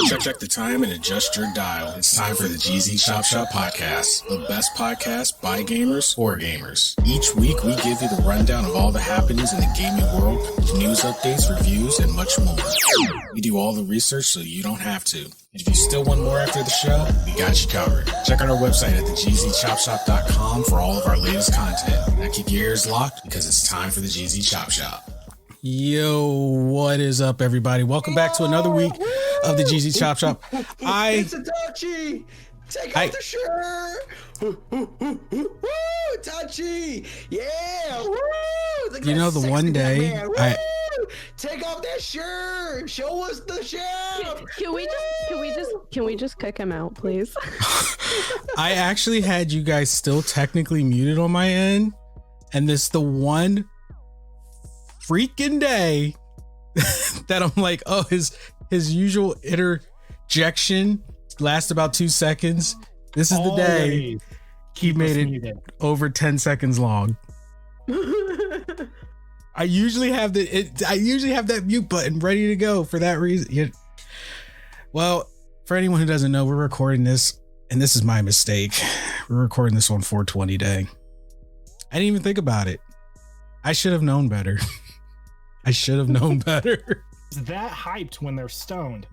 Check the time and adjust your dial. It's time for the GZ Chop Shop Podcast, the best podcast by gamers for gamers. Each week, we give you the rundown of all the happenings in the gaming world, news updates, reviews, and much more. We do all the research so you don't have to. If you still want more after the show, we got you covered. Check out our website at thegzchopshop.com for all of our latest content. Now keep your ears locked because it's time for the GZ Chop Shop. Yo, what is up, everybody? Welcome back to another week of the GZ Chop Shop. It's Itachi! Take off the shirt! Woo, Itachi! Yeah! Woo! You know, the one day take off that shirt! Show us the shirt! Can we just kick him out, please? I actually had you guys still technically muted on my end, and this the one freaking day that I'm like, oh, his usual interjection lasts about 2 seconds. This is the day he made it over 10 seconds long. I usually have that mute button ready to go for that reason. Well, for anyone who doesn't know, we're recording this, and this is my mistake. We're recording this on 420 day. I didn't even think about it. I should have known better. I should have known better. That hyped when they're stoned.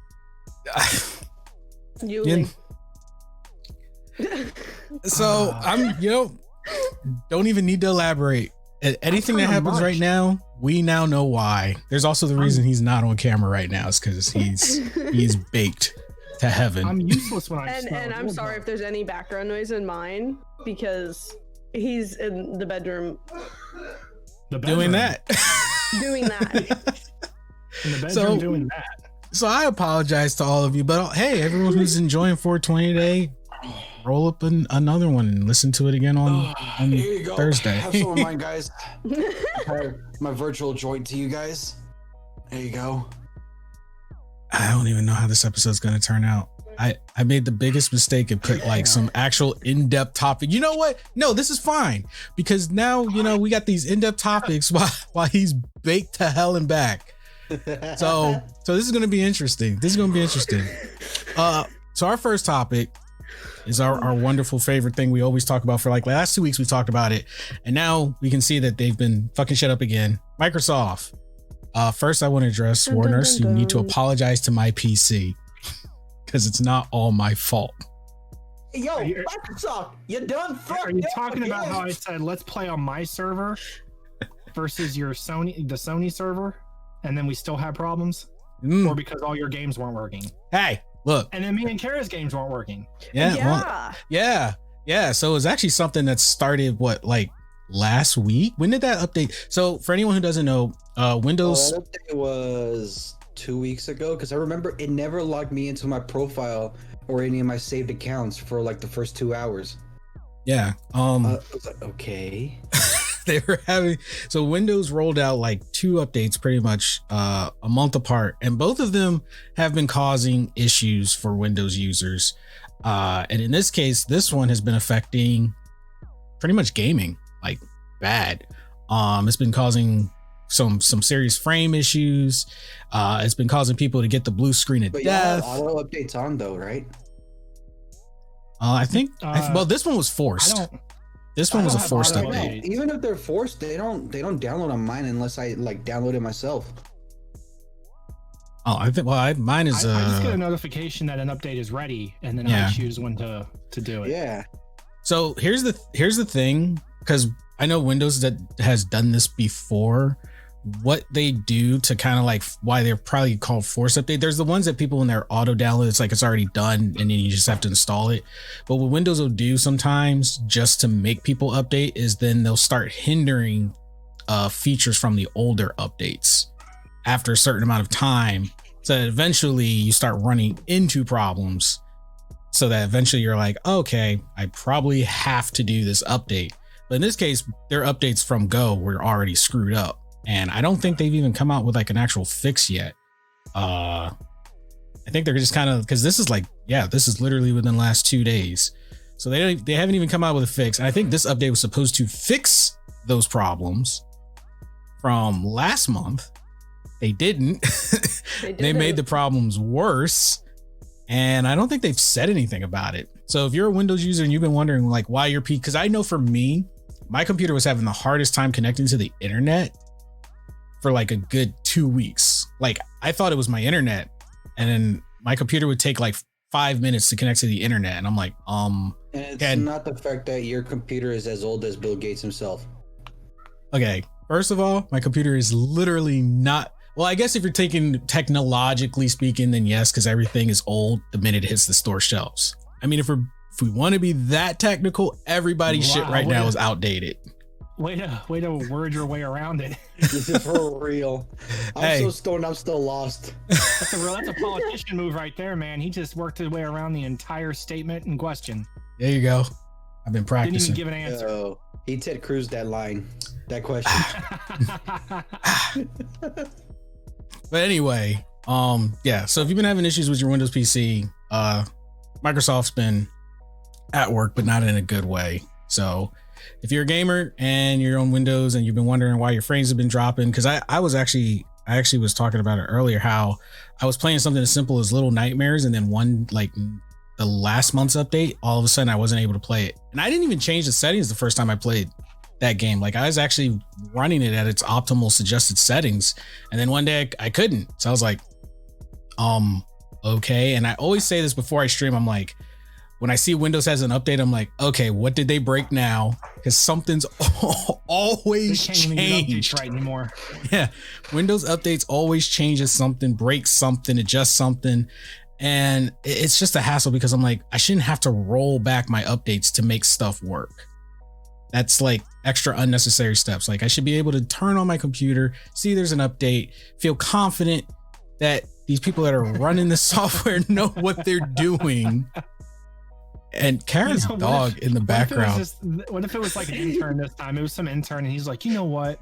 So I'm, don't even need to elaborate. Anything that happens right now, we now know why. There's also the reason he's not on camera right now is because he's baked to heaven. I'm useless when I and I'm sorry if there's any background noise in mine because he's in the bedroom. Doing that. Doing that. In the bedroom doing that. So I apologize to all of you, but hey, everyone who's enjoying 420 today, roll up another one and listen to it again on Here you go. Thursday. Have some of mine, guys. My virtual joint to you guys. There you go. I don't even know how this episode's going to turn out. I made the biggest mistake and put like some actual in-depth topic. You know what? No, this is fine because now, we got these in-depth topics while he's baked to hell and back. So this is going to be interesting. So our first topic is our wonderful favorite thing we always talk about. For like last 2 weeks, we talked about it. And now we can see that they've been fucking shit up again. Microsoft. First, I want to address Warners. You need to apologize to my PC. Because it's not all my fault. Yo, Microsoft, you done fucked. Are you talking about how I said let's play on my server versus the Sony server, and then we still have problems, or because all your games weren't working? Hey, look. And then me and Kara's games weren't working. Yeah. So it was actually something that started last week. When did that update? So for anyone who doesn't know, Windows. That update was 2 weeks ago because I remember it never logged me into my profile or any of my saved accounts for like the first 2 hours. Yeah. I was like, okay. They were so Windows rolled out like 2 updates pretty much a month apart, and both of them have been causing issues for Windows users. And in this case, this one has been affecting pretty much gaming like bad. It's been causing some serious frame issues. It's been causing people to get the blue screen of death. Auto updates on though, right? I think. This one was forced. This one was a forced update. Even if they're forced, they don't download on mine unless I like download it myself. Oh, I think. Well, mine is. I just get a notification that an update is ready, and then I choose when to do it. Yeah. So here's the thing, because I know Windows that has done this before. What they do to kind of like why they're probably called force update. There's the ones that people when they're auto download, it's like it's already done and then you just have to install it. But what Windows will do sometimes just to make people update is then they'll start hindering features from the older updates after a certain amount of time. So that eventually you start running into problems. So that eventually you're like, okay, I probably have to do this update. But in this case, their updates from Go were already screwed up. And I don't think they've even come out with like an actual fix yet. I think they're just kind of, because this is literally within the last 2 days. So they haven't even come out with a fix. And I think this update was supposed to fix those problems from last month. They didn't. They made the problems worse. and I don't think they've said anything about it. So if you're a Windows user and you've been wondering like why your PC, because I know for me, my computer was having the hardest time connecting to the internet for like a good 2 weeks. Like I thought it was my internet, and then my computer would take like 5 minutes to connect to the internet, and I'm like, And it's not the fact that your computer is as old as Bill Gates himself. Okay, first of all, my computer is literally not. Well, I guess if you're taking technologically speaking, then yes, because everything is old the minute it hits the store shelves. I mean, if we want to be that technical, everybody's shit right now is outdated. Way to word your way around it. This is for real. I'm so stoned, I'm still lost. That's a politician move right there, man. He just worked his way around the entire statement in question. There you go. I've been practicing. Didn't even give an answer. So he Ted Cruz that line, that question. But anyway, yeah. So if you've been having issues with your Windows PC, Microsoft's been at work, but not in a good way. So if you're a gamer and you're on Windows and you've been wondering why your frames have been dropping, because I actually was talking about it earlier, how I was playing something as simple as Little Nightmares, and then the last month's update, all of a sudden I wasn't able to play it. And I didn't even change the settings the first time I played that game. Like I was actually running it at its optimal suggested settings, and then one day I couldn't. So I was like, okay. And I always say this before I stream. I'm like, when I see Windows has an update, I'm like, okay, what did they break now? Because something's always changed. Right anymore. Yeah, Windows updates always changes something, breaks something, adjusts something, and it's just a hassle because I'm like, I shouldn't have to roll back my updates to make stuff work. That's like extra unnecessary steps. Like I should be able to turn on my computer, see there's an update, feel confident that these people that are running the software know what they're doing. And Kara's dog in the background. What if it was like an intern this time? It was some intern, and he's like, you know what?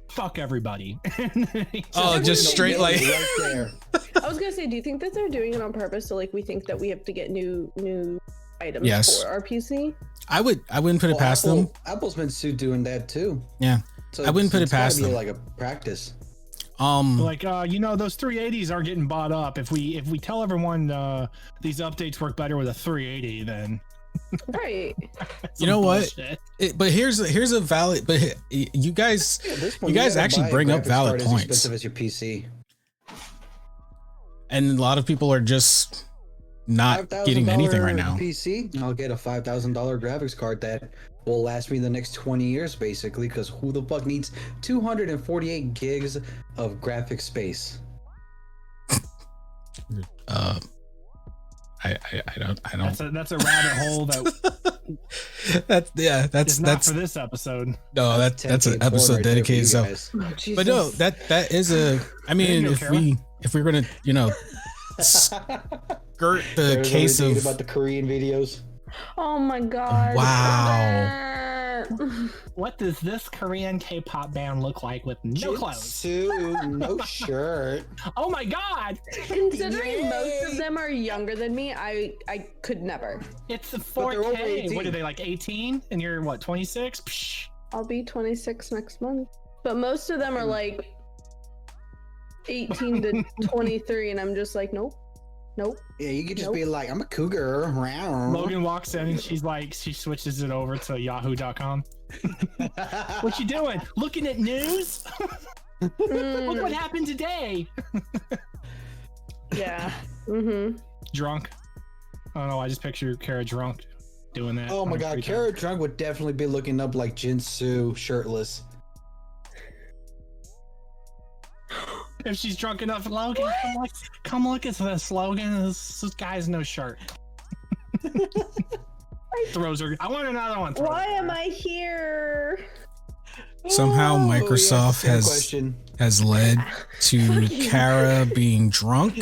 Fuck everybody. Just straight like. Right there. I was gonna say, do you think that they're doing it on purpose? So like we think that we have to get new items for our PC? I wouldn't put it past them. Apple's been sued doing that too. Yeah, so I wouldn't put it past them. Like a practice. Like those 380s are getting bought up. If we tell everyone these updates work better with a 380, then right. You know what? But here's a valid. But you guys actually bring up valid points. As expensive as your PC. And a lot of people are just not getting anything right now. PC, I'll get a $5,000 graphics card that will last me the next 20 years, basically. Because who the fuck needs 248 gigs of graphic space? I don't. That's a rabbit hole that. that's not for this episort. No, that's an episode dedicated. So, but no, that is a. I mean, if we're gonna, skirt the case of about the Korean videos. Oh my god! Wow. What does this Korean K-pop band look like with no clothes? No shirt. Oh my god! Considering most of them are younger than me, I could never. It's the 4K. What are they, like 18? And you're what, 26? Psh. I'll be 26 next month. But most of them are like 18 to 23, and I'm just like, nope. Yeah, you could just be like, I'm a cougar. Logan walks in and she's like, she switches it over to yahoo.com. What you doing? Looking at news? Look what happened today. Yeah. Mm-hmm. Drunk. I don't know. I just picture Kara drunk doing that. Oh my god, Kara drunk would definitely be looking up like Jinsu shirtless. If she's drunk enough, Logan, come look at this, Logan. This guy's no shirt. Throws her. I want another one. Why am I here? Somehow Microsoft has led to Kara being drunk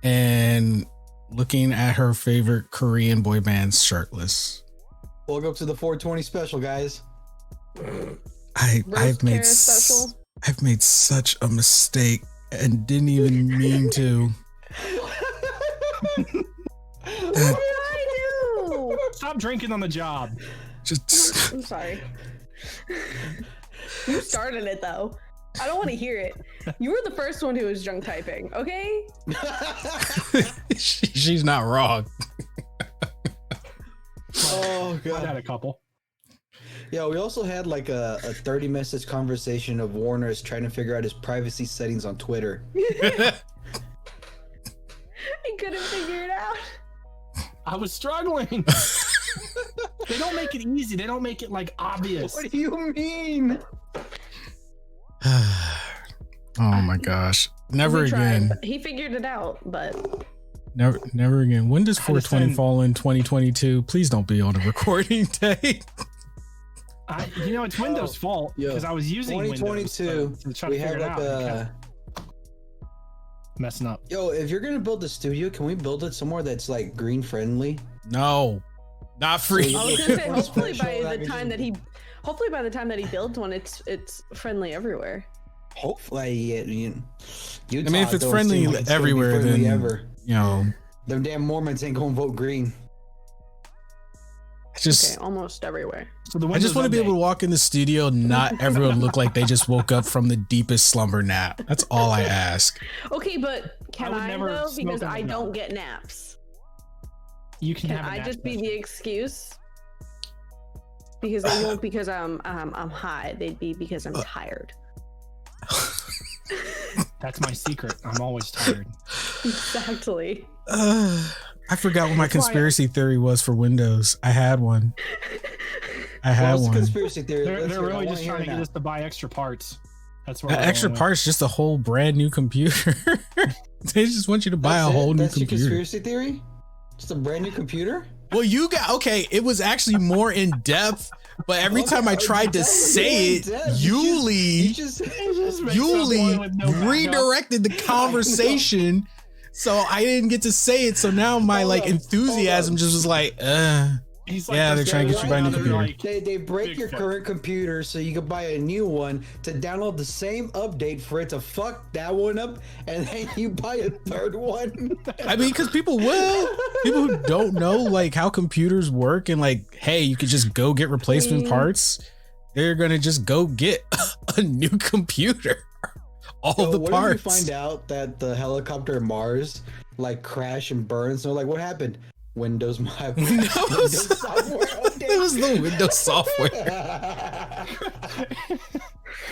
and looking at her favorite Korean boy band shirtless. Welcome to the 420 special, guys. I've made such a mistake and didn't even mean to. What did I do? Stop drinking on the job. I'm sorry. You started it though. I don't want to hear it. You were the first one who was drunk typing, okay? She's not wrong. Oh god. I had a couple. Yeah, we also had like a 30-message conversation of Warner's trying to figure out his privacy settings on Twitter. I couldn't figure it out. I was struggling. They don't make it easy. They don't make it like obvious. What do you mean? Oh my gosh. Never We tried, again. but he figured it out, but Never again. When does I had to 420 send- fall in 2022? Please don't be on a recording day. It's Windows' fault yo, because I was using 2022. Windows to try to We figure had it like out. and a. kept messing up. Yo, if you're gonna build a studio, can we build it somewhere that's like green friendly? No, not free. I was gonna say hopefully Special by the time that he builds one, it's friendly everywhere. Hopefully, yeah, I mean, if it's friendly everywhere, then you know, them damn Mormons ain't gonna vote green. I just Okay, almost everywhere. So the I just want to be able to walk in the studio, not everyone look like they just woke up from the deepest slumber nap. That's all I ask. Okay, but can would I never though? smoke Because on I the don't nut. get naps. You can Can have a I nap just be session. the excuse? Because they won't because I'm high. They'd be because I'm tired. That's my secret. I'm always tired. Exactly. I forgot what my That's why- conspiracy theory was for Windows. I had one. I had What's the one. conspiracy theory? They're Let's hear it. I really wanna just hear trying to it get now. us to buy extra parts. That's what Extra parts, just a whole brand new computer. They just want you to buy That's a whole it? new That's your computer. conspiracy theory? Just a brand new computer? Well, you got okay. It was actually more in depth, but every time I tried to say it, You Yuli redirected the conversation, so I didn't get to say it. So now my Hold like up, enthusiasm hold up. just was like, yeah, they're trying to get you to buy a new computer. They break your Bigfoot. current computer so you can buy a new one to download the same update for it to fuck that one up, and then you buy a third one. I mean, because people who don't know like how computers work and like, hey, you could just go get replacement parts. They're gonna just go get a new computer. All Yo, the what parts. if you find out that the helicopter Mars like crashed and burned? So like, what happened? Windows Windows software update. It was the Windows software.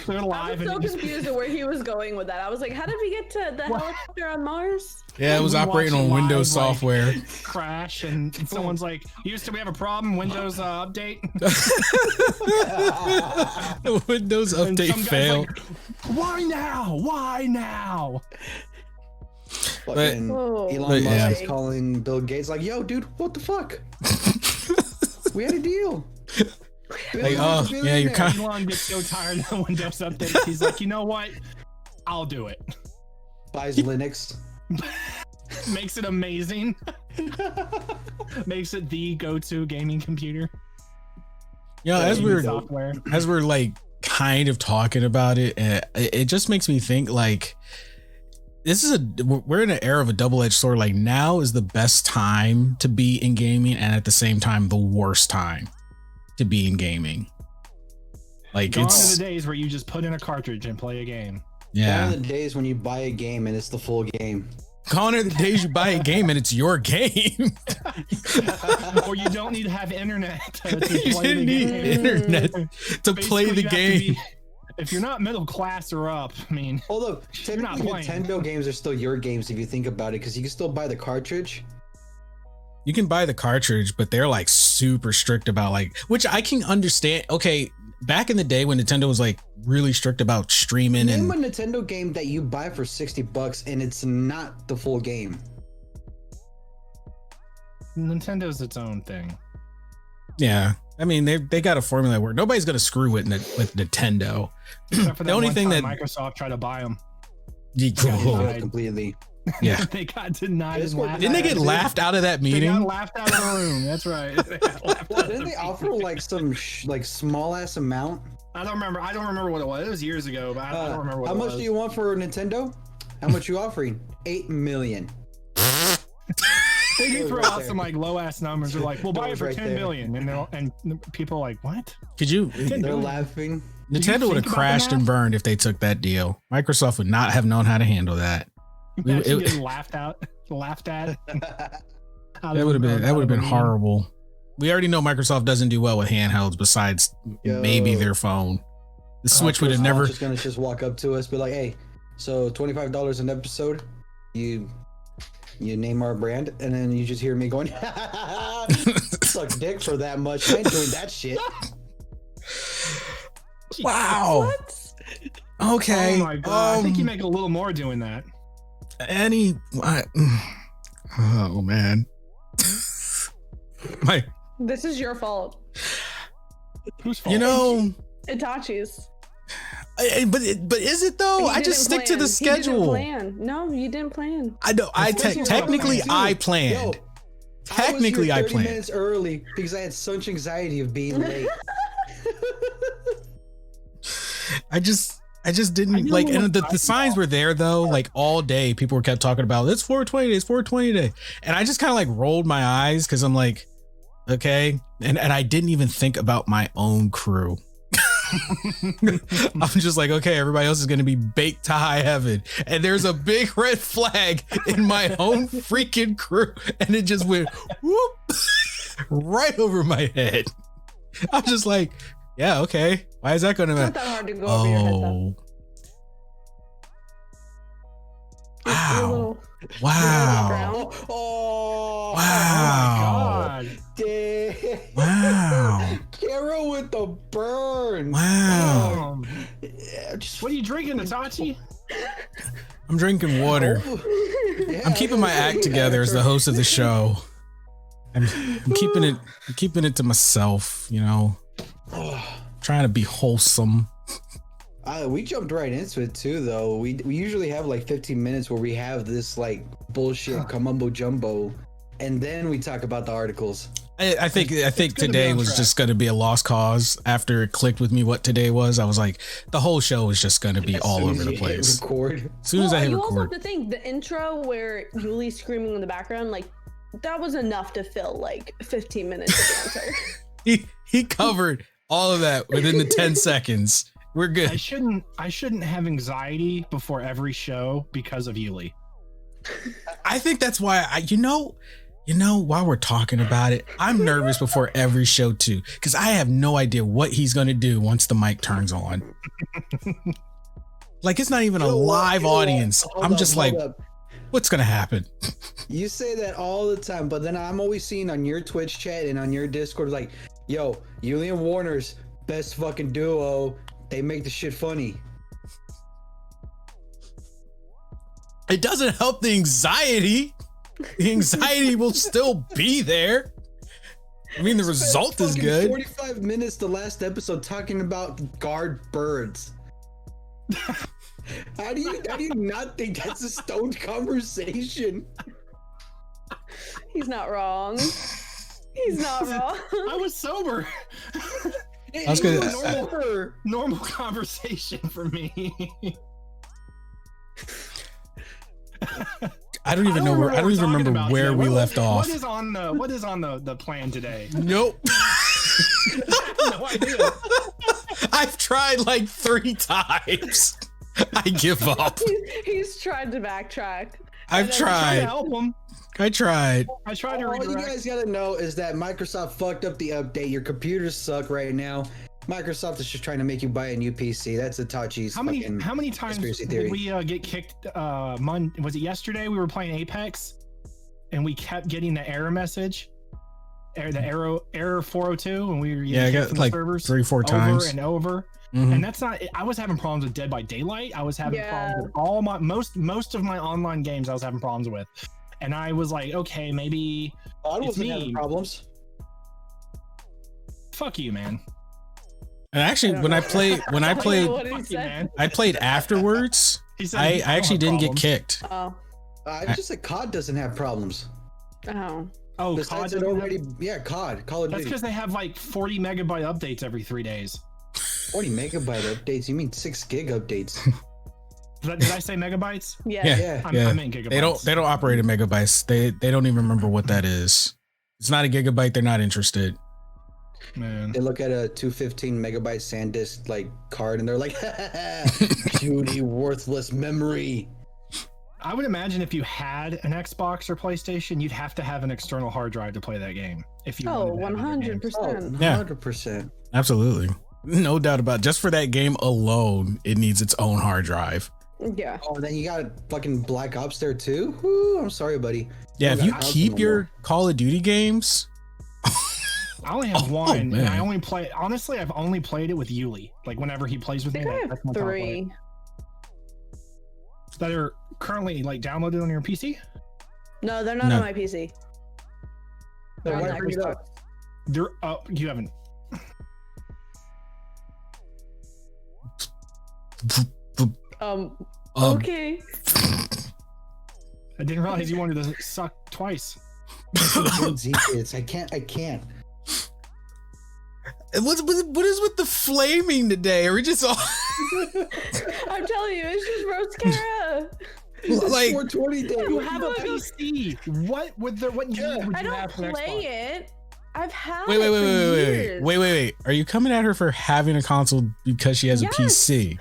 They're I live was so and it just confused at where he was going with that. I was like, how did we get to the helicopter on Mars? Yeah, it was We operating on watched it Windows live, like- software. crash and someone's like, Houston, we have a problem. Windows update. The Windows And update some guy's failed. like, why now? Why now? Fucking Whoa. Elon But, Musk yeah. is calling Bill Gates like, "Yo, dude, what the fuck? We had a deal." Like, oh, yeah, you're kind of. Elon gets so tired of Windows updates. He's like, you know what? I'll do it. Buys Linux. Makes it amazing. Makes it the go-to gaming computer. Yeah, as Gaming we're software. like kind of talking about it, it just makes me think like we're in an era of a double-edged sword. Like now is the best time to be in gaming, and at the same time the worst time to be in gaming. Like Gone are it's the days where you just put in a cartridge and play a game. yeah. One of the days when you buy a game and it's the full game. Gone are the days you buy a game and it's your game. Or you don't need to have internet to You play the didn't need game. internet to play Basically, the you have to game. be- if you're not middle class or up, I mean, Hold up, You're not technically playing. Nintendo games are still your games if you think about it, because you can still buy the cartridge. You can buy the cartridge, but they're like super strict about like, which I can understand. Okay, back in the day when Nintendo was like really strict about streaming Name and a Nintendo game that you buy for $60 and it's not the full game. Nintendo's its own thing. yeah, I mean they got a formula where nobody's gonna screw with Nintendo. Except for The that only one thing time that Microsoft tried to buy them. Denied completely. yeah, They got denied. It's and what- laughed didn't they at. get laughed out of that They got meeting? laughed out of the room. That's right. They got laughed Well, out of didn't the they offer meeting. like some like small ass amount? I don't remember what it was. It was years ago, but I don't remember what How it much was. do you want for Nintendo? How much you offering? 8 million. They do throw Right out there. some like low ass numbers. They're like, "We'll buy it Goes for right 10 there. billion," and people are like, "What?" Could you? They're laughing. Nintendo would have crashed and burned if they took that deal. Microsoft would not have known how to handle that. Getting laughed at. That would have been horrible. We already know Microsoft doesn't do well with handhelds besides maybe their phone. The Switch would have never. Just gonna walk up to us, be like, "Hey, so $25 an episode. You name our brand," and then you just hear me going, "Suck dick for that much. I ain't doing that shit." Wow. What? Okay. Oh my god. I think you make a little more doing that. Oh man. This is your fault. Whose fault? You know, Itachi's. but is it though? I just stick to the schedule. No, you didn't plan. I know. Technically I planned. Technically I planned. 30 minutes early because I had such anxiety of being late. I just didn't like, and the signs were there though, like all day people were kept talking about it's 420 day, it's 420 day, and I just kind of like rolled my eyes because I'm like, okay, and I didn't even think about my own crew. I'm just like, okay, everybody else is going to be baked to high heaven, and there's a big red flag in my own freaking crew, and it just went whoop right over my head. I'm just like, yeah, okay. Why is that going to It's not that hard to go over your head though. Wow. Wow. Oh, wow. Oh my god. Damn. Wow. Carol with the burn. Wow. Yeah, just What are you drinking, Itachi? I'm drinking water. Yeah, I'm keeping my act together as the host of the show. I'm keeping it to myself, you know. Trying to be wholesome. We jumped right into it too, though. We usually have like 15 minutes where we have this like bullshit mumbo jumbo, and then we talk about the articles. I think today was just going to be a lost cause. After it clicked with me what today was, I was like, the whole show is just going to be all over the place. Record. As soon as I hit you also have record. to think the intro where Yuli's screaming in the background, like that was enough to fill like 15 minutes of the answer. He covered all of that within the 10 seconds. We're good. I shouldn't have anxiety before every show because of Yuli. I think that's why you know, while we're talking about it, I'm nervous before every show too, because I have no idea what he's going to do once the mic turns on. Like, it's not even a live audience. I'm just like, what's going to happen? You say that all the time, but then I'm always seeing on your Twitch chat and on your Discord, like, yo, Yuli and Warner's best fucking duo. They make the shit funny. It doesn't help the anxiety. The anxiety will still be there. I mean, the result is good. 45 minutes the last episode talking about guard birds. How do you not think that's a stoned conversation? He's not wrong. He's not wrong. I was sober. I was gonna, normal conversation for me. I don't even know where. I don't even remember where we left off. What is on the plan today? Nope. No idea. I've tried like 3 times. I give up. He's tried to backtrack. I've tried. Help him. I tried. I tried to All you redirect. guys gotta know is that Microsoft fucked up the update. Your computers suck right now. Microsoft is just trying to make you buy a new PC. That's Itachi's How many times conspiracy did theory. we get kicked? Was it yesterday? We were playing Apex, and we kept getting the error message, the error 402, and we were Yeah, I got like servers 3-4 times over and over. Mhm. And that's not. I was having problems with Dead by Daylight. I was having problems with all my most of my online games. I was having problems with, and I was like, okay, maybe I it's wasn't me. having problems. Fuck you, man. And actually, when I played, What did he Fuck you, say? man. I played afterwards. He said I you don't actually have didn't get problems. kicked. Oh. It's just that COD doesn't have problems. Oh. Oh, COD Besides it doesn't have- already, yeah, COD, Call of That's Duty. because they have like 40 megabyte updates every 3 days. 40 megabyte updates. You mean 6 gig updates? Did I say megabytes? Yeah. Yeah. I meant gigabytes. They don't operate in megabytes. They don't even remember what that is. It's not a gigabyte. They're not interested. Man. They look at a 215 megabyte SanDisk like card and they're like, puny, worthless memory. I would imagine if you had an Xbox or PlayStation, you'd have to have an external hard drive to play that game. If you Oh, wanted to have it in your games. 100%. Yeah. 100%. Absolutely. No doubt about it. Just for that game alone, it needs its own hard drive. Yeah. Oh, then you got fucking Black Ops there too? Woo, I'm sorry, buddy. Yeah, if you got keep console your more. Call of Duty games, I only have Oh, one, and man. I only play. Honestly, I've only played it with Yuli. Like whenever he plays with I me, think I have that's my time I play it. 3. That are currently like downloaded on your PC. No, they're not No. on my PC. They're Then on why bring it Xbox. up? They're up. You haven't. um, Okay. I didn't realize you wanted to suck twice. Gen Z kids, I can't. what is with the flaming today? Are we just all I'm telling you, it's just Rose Cara. like 420 day. You have a Oh my God. PC. What would the what Yeah. would I you don't have for play Xbox? it. I've had wait, it wait, for wait, wait, wait, years. wait. Are you coming at her for having a console because she has Yes. a PC?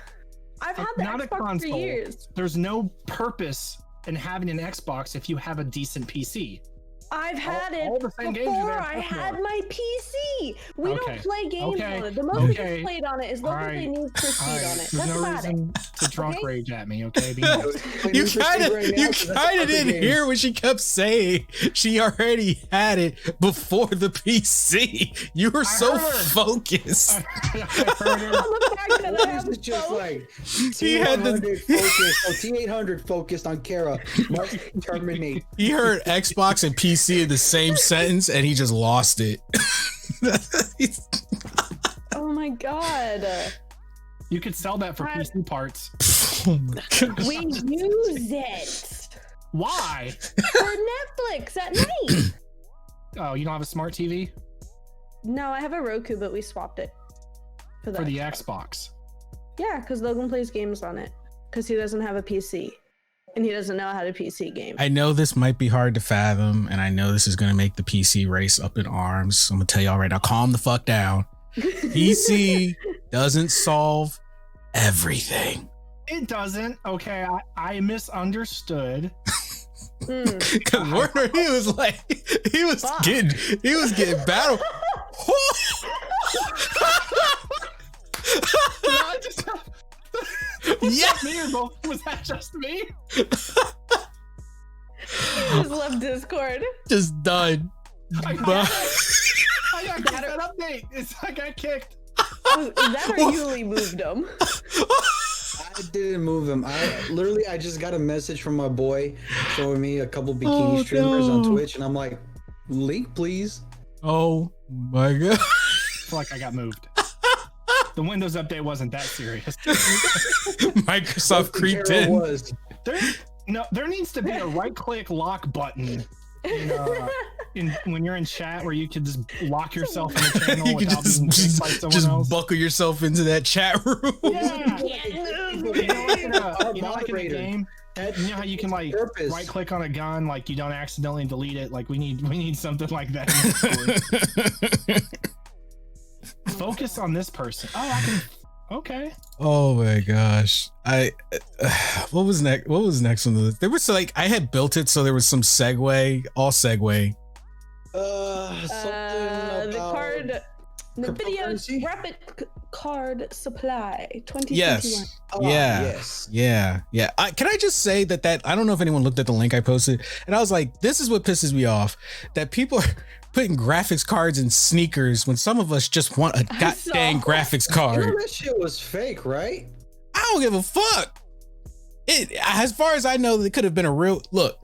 I've had the Not a Xbox for console. years. There's no purpose in having an Xbox if you have a decent PC. I've had all it the same games you're before gonna I have had more. my PC. We Okay. don't play games Okay. on it. The most we Okay. just played on it is look what they Alright. need for All speed right, on it. there's That's no about it. reason to drunk Okay? rage at me. Okay, be nice. You kind of didn't hear what she kept saying. She already had it before the PC. You were so heard her. focused. I heard her. On the fact that I have This is just both. like He had the- T100 focused. Oh, T800 focused on Kara. Must terminate. He heard Xbox and PC in the same sentence and he just lost it. Oh my god. You could sell that for I- PC parts. Oh my God. We use it Why? for Netflix at night. Oh, you don't have a smart TV No, I have a Roku, but we swapped it for the Xbox. Yeah, because Logan plays games on it because he doesn't have a PC and he doesn't know how to PC game. I know this might be hard to fathom, and I know this is going to make the PC race up in arms. So I'm going to tell y'all right now, calm the fuck down. PC doesn't solve everything. It doesn't. Okay, I misunderstood. Mm. Because Warner, he was Fuck. getting battle. I just, Yeah. me or both? Was that just me? Just left Discord. Just done. I got that update. I got kicked. That or Yuli moved him. I didn't move him. I just got a message from my boy showing me a couple bikini Oh, streamers on no. Twitch, and I'm like, link, please. Oh my God. I feel like I got moved. The Windows update wasn't that serious. Microsoft creeped Kara in. was. There needs to be a right-click lock button when you're in chat where you can just lock yourself in a channel You can without being kicked by someone just else. buckle yourself into that chat room. Yeah. Yeah. You know, like in the game, you know how you can like Purpose. right click on a gun, like you don't accidentally delete it. Like we need something like that. In Discord. Focus on this person. Oh, I can. Okay. Oh my gosh. What was next? What was next on the list? There was like, I had built it so there was some segue, all segue. Something The about card, the video cryptocurrency? rapid card supply 2021. Yes. Oh, Yeah. yes. Yeah. Can I just say that I don't know if anyone looked at the link I posted, and I was like, this is what pisses me off, that people are putting graphics cards in sneakers when some of us just want a I saw. goddamn graphics You know card. that shit was fake, right? I don't give a fuck. As far as I know, it could have been a real look.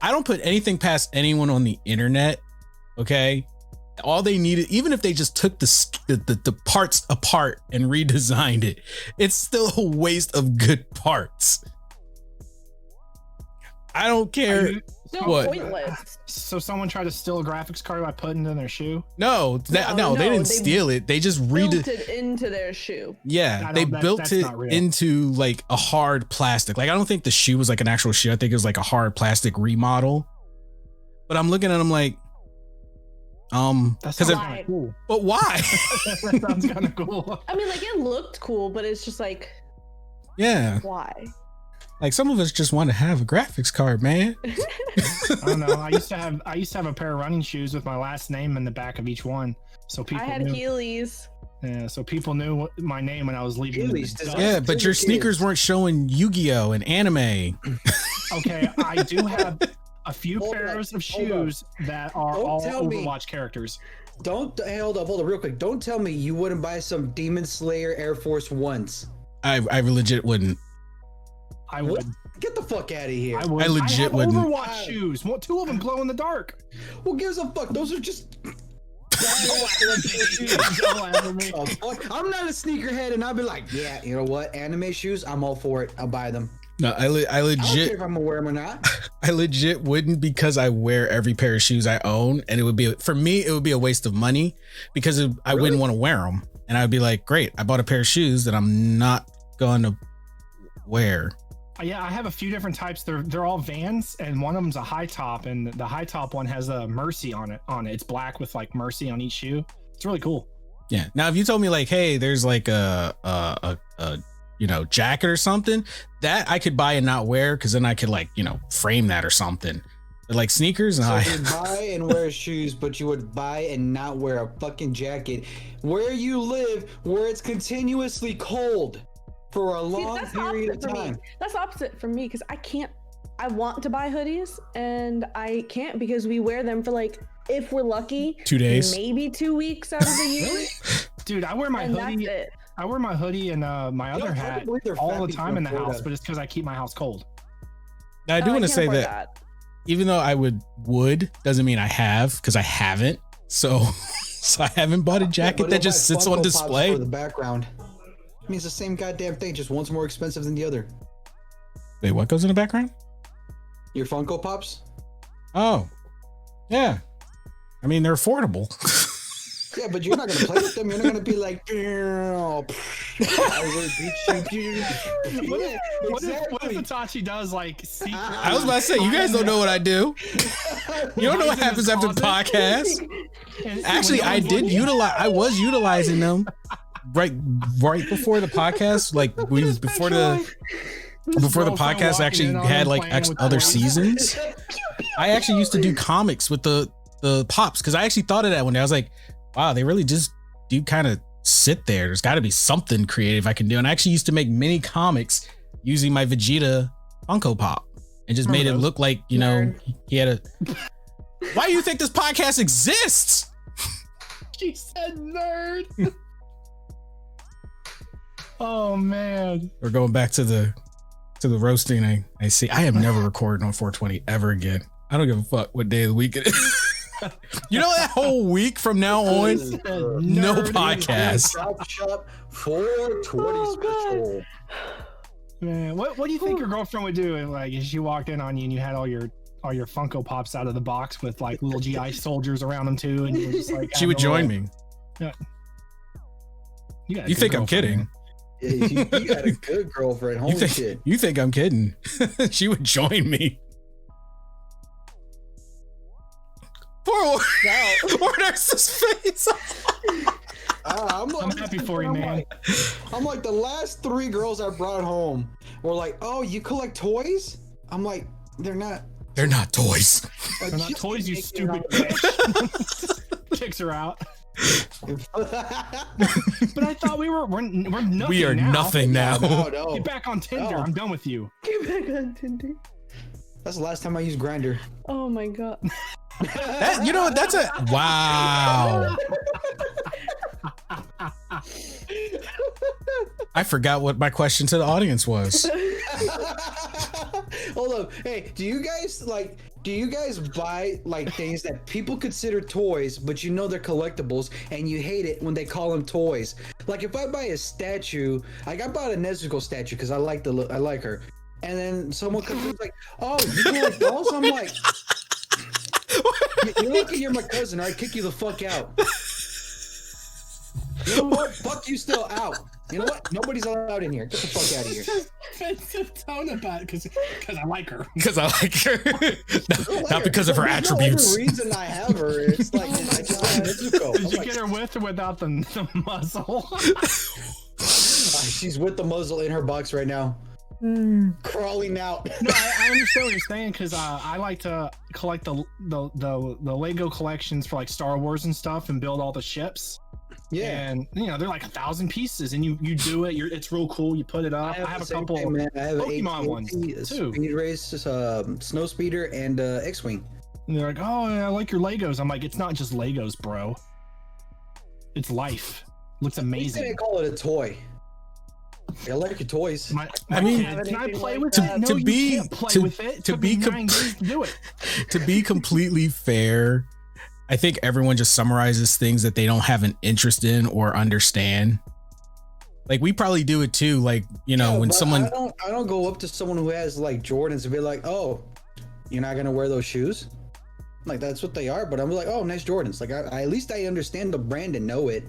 I don't put anything past anyone on the internet. Okay. All they needed, even if they just took the parts apart and redesigned it, it's still a waste of good parts. I don't care. Still What? pointless. So someone tried to steal a graphics card by putting it in their shoe. No, No, they didn't they steal it. They just Built redid. it into their shoe. Yeah, I they don't- that- built that's it not real. into like a hard plastic. Like I don't think the shoe was like an actual shoe. I think it was like a hard plastic remodel. But I'm looking at them like, That because sounds Why? kind of cool. but why? That sounds kind of cool. I mean, like it looked cool, but it's just like, Yeah, why? like some of us just want to have a graphics card, man. I don't know. I used to have a pair of running shoes with my last name in the back of each one, so I people had knew. Heelys. Yeah, so people knew my name when I was leaving. Heelys, the does dust. Yeah, Kids but are your kids. sneakers weren't showing Yu-Gi-Oh and anime. Okay, I do have a few Hold pairs up, of hold up. shoes that are Don't all tell me. Overwatch characters. Don't hold up real quick. Don't tell me you wouldn't buy some Demon Slayer Air Force Ones. I legit wouldn't. I What? would. Get the fuck out of here. I would. I legit have wouldn't. Overwatch shoes. Well, two of them glow in the dark. Who gives a fuck? Those are just. Don't laugh at me. Oh, fuck. I'm not a sneakerhead, and I'll be like, yeah, you know what? Anime shoes, I'm all for it. I'll buy them. No, I I don't care legit if I'm gonna wear them or not. I legit wouldn't, because I wear every pair of shoes I own, and it would be, for me, it would be a waste of money because I wouldn't want to wear them, and I'd be like, great, I bought a pair of shoes that I'm not going to wear. Yeah, I have a few different types. They're all Vans, and one of them's a high top, and the high top one has a Mercy on it. It's black with like Mercy on each shoe. It's really cool. Yeah. Now, if you told me like, hey, there's like a jacket or something that I could buy and not wear, because then I could like, frame that or something. But like sneakers, So no, you'd buy and wear shoes, but you would buy and not wear a fucking jacket where you live, where it's continuously cold for a See, long that's the period of opposite for me. time. That's the opposite for me because I can't. I want to buy hoodies and I can't because we wear them for like, if we're lucky, 2 days. maybe 2 weeks out of the year, Dude, I wear my and that's hoodie. it. I wear my hoodie and my Yo, other it's hard to hat believe they're all fat the people time in the Florida. house, but it's because I keep my house cold. Now, I do Oh, want to can't say afford that even though I would doesn't mean I have, because I haven't. So I haven't bought a jacket But that it'll just buy sits Funko on Pops display. for the background. I mean, it's the same goddamn thing, just one's more expensive than the other. Wait, what goes in the background? Your Funko Pops? Oh, yeah. I mean, they're affordable. Yeah, but you're not gonna play with them. You're not gonna be like, "Oh, I will beat you." What Yeah, if Itachi does like secret? I was about to say, you guys don't know what I do. You don't know what happens after the podcast. And Actually, when no I one's did looking- utilize. I was utilizing them right before the podcast. Like before the Girlfriend podcast walking actually in on had him like playing with other toys. seasons. I actually used to do comics with the pops, because I actually thought of that one day. I was like, wow, they really just do kind of sit there. There's got to be something creative I can do. And I actually used to make mini comics using my Vegeta Funko Pop, and just made it look like, Nerd. he had a. Why do you think this podcast exists? She said nerd. Oh man. We're going back to the roasting. I see. I am never recording on 420 ever again. I don't give a fuck what day of the week it is. You know, that whole week from now on, no Nerd. podcast. Shop shop 420 Oh, God. special. Man, what do you think your girlfriend would do if, like, if she walked in on you and you had all your Funko Pops out of the box with like little GI soldiers around them too, and you were just like, She would join me. You think I'm kidding? Yeah, you got a good girlfriend. Holy shit. You think I'm kidding? She would join me. Poor Nurse's face. I'm happy for you, man. I'm like, the last 3 girls I brought home were like, oh, you collect toys? I'm like, they're not. They're not toys. Like, They're not just toys, you make it stupid out. bitch. Kicks her out. But I thought we're nothing. We are now. nothing now. No. Get back on Tinder. No. I'm done with you. Get back on Tinder. That's the last time I used Grindr. Oh my god. That, you know, that's a wow. I forgot what my question to the audience was. Hold up. Hey, do you guys buy like things that people consider toys, but you know they're collectibles, and you hate it when they call them toys? Like if I buy a statue, like I bought a Nezuko statue because I like the look, I like her, and then someone comes in like, "Oh, you collect dolls?" I'm like, "You're lucky you're my cousin, or I'd kick you the fuck out." You know what? Fuck you, still out. You know what? Nobody's allowed in here. Get the fuck out of here. Offensive tone about it because I like her. Because I like her. Not because of her There's attributes. No other reason I have her. It's like, I just like Nezuko. Did you get her with or without the muzzle? She's with the muzzle in her box right now. Crawling out. No, I understand what you're saying because I like to collect the Lego collections for like Star Wars and stuff and build all the ships. Yeah. And they're like 1,000 pieces and you do it. It's real cool. You put it up. I have a couple Pokemon ones too. Speed Race, Snow Speeder, and X-Wing. And they're like, oh, I like your Legos. I'm like, it's not just Legos, bro. It's life. Looks amazing. They call it a toy. I like your toys. I mean, can I play with to- it? No, to you be- can't play to- with it. to Took be me com- 9 days to do it. To be completely fair, I think everyone just summarizes things that they don't have an interest in or understand. Like we probably do it too. Like, when but someone, I don't go up to someone who has like Jordans and be like, oh, you're not gonna wear those shoes? Like that's what they are. But I'm like, oh, nice Jordans. Like at least I understand the brand and know it.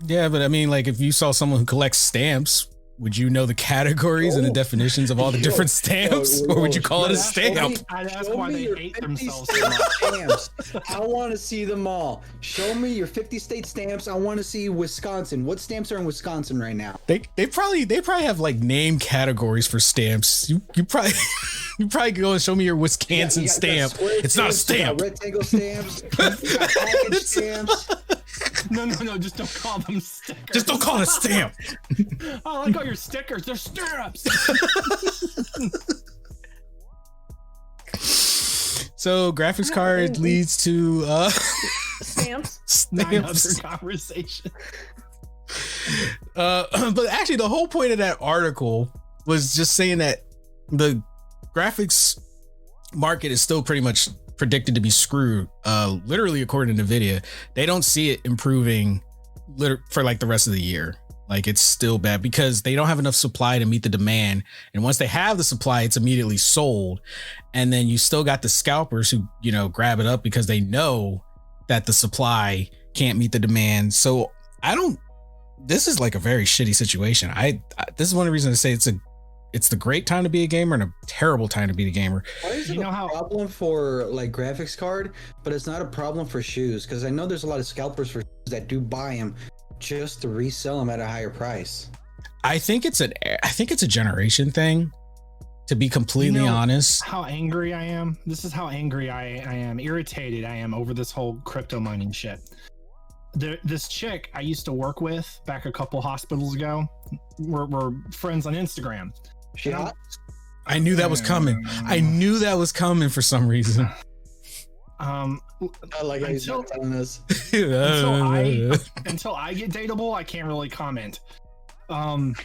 yeah, but I mean, like if you saw someone who collects stamps, would you know the categories and the definitions of all the different stamps, or would you call it a stamp? I'd ask Show why me they your hate 50 themselves state so much. stamps. I want to see them all. Show me your 50 state stamps. I want to see Wisconsin. What stamps are in Wisconsin right now? They probably have like name categories for stamps. You probably go and show me your Wisconsin You got stamp. square It's not a stamps, you got stamp. rectangle stamps. You got package stamps. No, just don't call them stickers. Just don't call it a stamp. I like all your stickers. They're stirrups. So graphics card leads to Stamps. Another stamps. conversation. But actually, the whole point of that article was just saying that the graphics market is still pretty much predicted to be screwed. Literally, according to Nvidia, they don't see it improving for like the rest of the year. Like it's still bad because they don't have enough supply to meet the demand. And once they have the supply, it's immediately sold. And then you still got the scalpers who, grab it up because they know that the supply can't meet the demand. So this is like a very shitty situation. This is one of the reasons I say it's the great time to be a gamer and a terrible time to be a gamer. Why is it a problem for like graphics card, but it's not a problem for shoes? Because I know there's a lot of scalpers for shoes that do buy them just to resell them at a higher price. I think it's a generation thing, to be completely honest. How angry I am. This is how angry I am. Irritated I am over this whole crypto mining shit. This chick I used to work with back a couple hospitals ago, we're friends on Instagram. She hot? I knew that was coming. I knew that was coming for some reason. I like how he's not telling us. Until I get dateable, I can't really comment. Comment.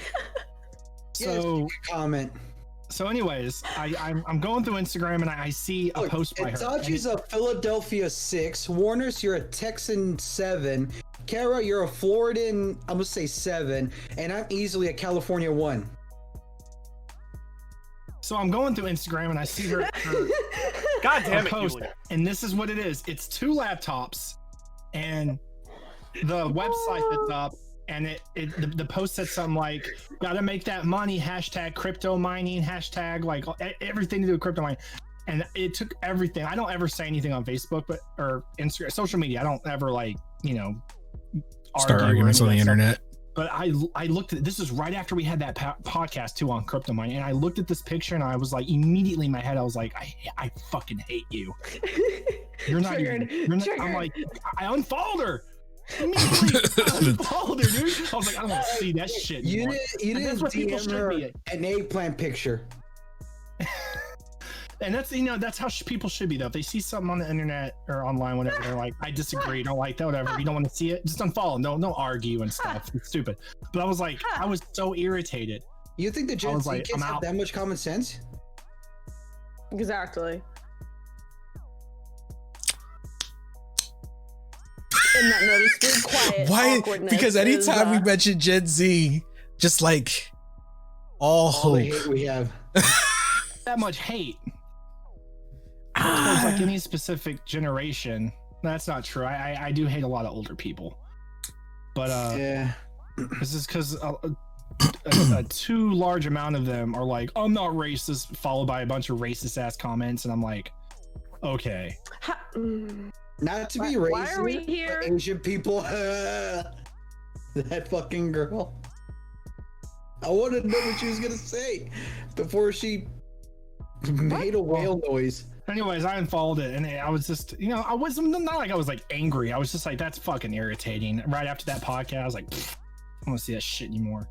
So anyways, I'm going through Instagram and I see a post by her. Itachi's a Philadelphia 6. Warner's, you're a Texan 7. Kara, you're a Floridan, I'm gonna say 7, and I'm easily a California 1. So I'm going through Instagram and I see her God damn it, post, Julia. and this is what it is. It's 2 laptops and the website that's up, and the post said something like, gotta make that money, hashtag crypto mining, hashtag like everything to do with crypto mining. And it took everything. I don't ever say anything on Facebook or Instagram, social media. I don't ever start arguments on the internet. But I looked at, this is right after we had that podcast too on crypto mining, and I looked at this picture and I was like, immediately in my head I was like, I fucking hate you. You're not Triggered. I'm like, I unfollowed her. Immediately unfollowed her, dude. I was like, I don't want to see that shit You anymore. didn't That's what people DM should her be. an eggplant picture. And that's that's how people should be though. If they see something on the internet or online, whatever, they're like, I disagree, don't like that, whatever. You don't want to see it, just unfollow. Don't argue and stuff. It's stupid. But I was like, I was so irritated. You think the Gen Z kids I'm have out. that much common sense? Exactly. And that noticeably quiet Why? awkwardness Because anytime is, we mention Gen Z, just like all All the hope. hate we have. That much hate towards like any specific generation. That's not true. I do hate a lot of older people. But Yeah. This is because a too large amount of them are like, I'm not racist, followed by a bunch of racist ass comments, and I'm like, okay. Not to be Why racist, are we here? but Asian people. That fucking girl. I wanted to know what she was gonna say before she made a whale noise. Anyways, I unfollowed it, and I was just, I wasn't not like I was like angry. I was just like, that's fucking irritating. Right after that podcast, I was like, I don't want to see that shit anymore.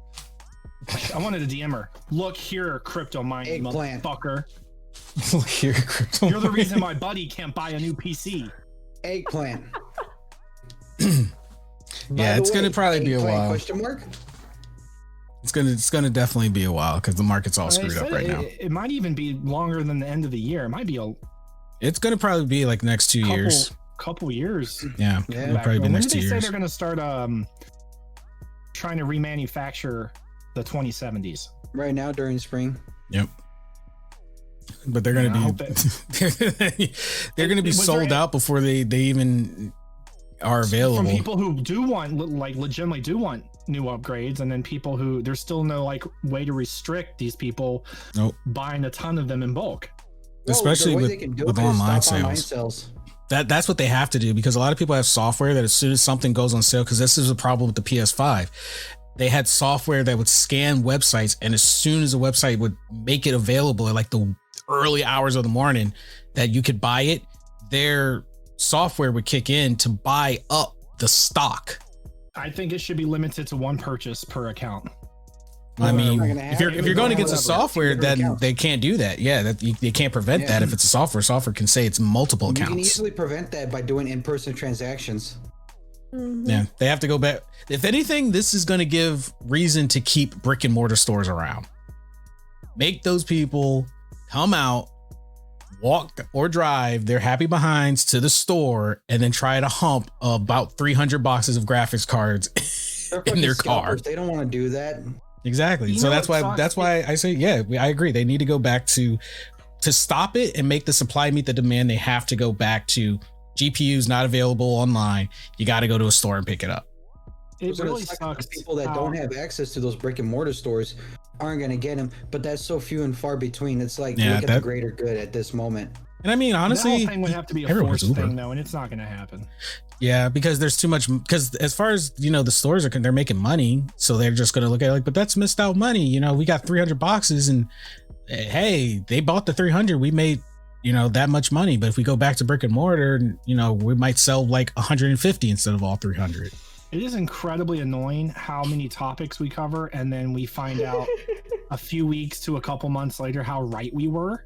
I wanted to DM her. Look here, crypto mining Eggplant. motherfucker. Look here, crypto. You're the reason my buddy can't buy a new PC. Eggplant. Yeah, it's gonna probably be a eggplant, while. Question mark? It's gonna definitely be a while because the market's all screwed up right now. It might even be longer than the end of the year. It might be a It's gonna probably be like next 2 years. couple years. Yeah, Yeah. it'll probably be When next did 2 they say years. they're gonna start trying to remanufacture the 2070s? Right now during spring. Yep. But they're gonna Yeah, I hope be they're gonna be Was there sold any- out before they even are available. From people who do want, like, legitimately do want new upgrades, and then people who there's still no like way to restrict these people Nope. buying a ton of them in bulk. Especially the way with- they can do with it is online stop online sales. sales. That's what they have to do because a lot of people have software that as soon as something goes on sale, because this is a problem with the PS5, they had software that would scan websites, and as soon as a website would make it available at like the early hours of the morning that you could buy it, their software would kick in to buy up the stock. I think it should be limited to one purchase per account. I Well, mean, they're not gonna if you're have it. going They're against the gonna have software, two then different accounts. they can't do that. Yeah, that you can't prevent Yeah. that if it's a software can say it's multiple You can accounts. easily prevent that by doing in-person transactions. Yeah, they have to go back. If anything, this is going to give reason to keep brick and mortar stores around. Make those people come out, walk or drive their happy behinds to the store, and then try to hump about 300 boxes of graphics cards They're in their fucking car. scalpers. They don't want to do that. Exactly. You So know that's what why sucks? that's why I say, yeah, I agree. They need to go back to stop it and make the supply meet the demand. They have to go back to GPUs not available online. You got to go to a store and pick it up. It It's gonna really suck sucks. because people that how- don't have access to those brick and mortar stores aren't going to get them, but that's so few and far between. It's like, Yeah, look at that- the greater good at this moment. And I mean, That honestly, whole thing would have to be a everyone's forced Uber. thing, though, and it's not going to happen. yeah, because there's too much. Because as far as the stores are, they're making money, so they're just going to look at it like, but that's missed out money. We got 300 boxes, and hey, they bought the 300. We made that much money. But if we go back to brick and mortar, we might sell like 150 instead of all 300. It is incredibly annoying how many topics we cover, and then we find out a few weeks to a couple months later how right we were.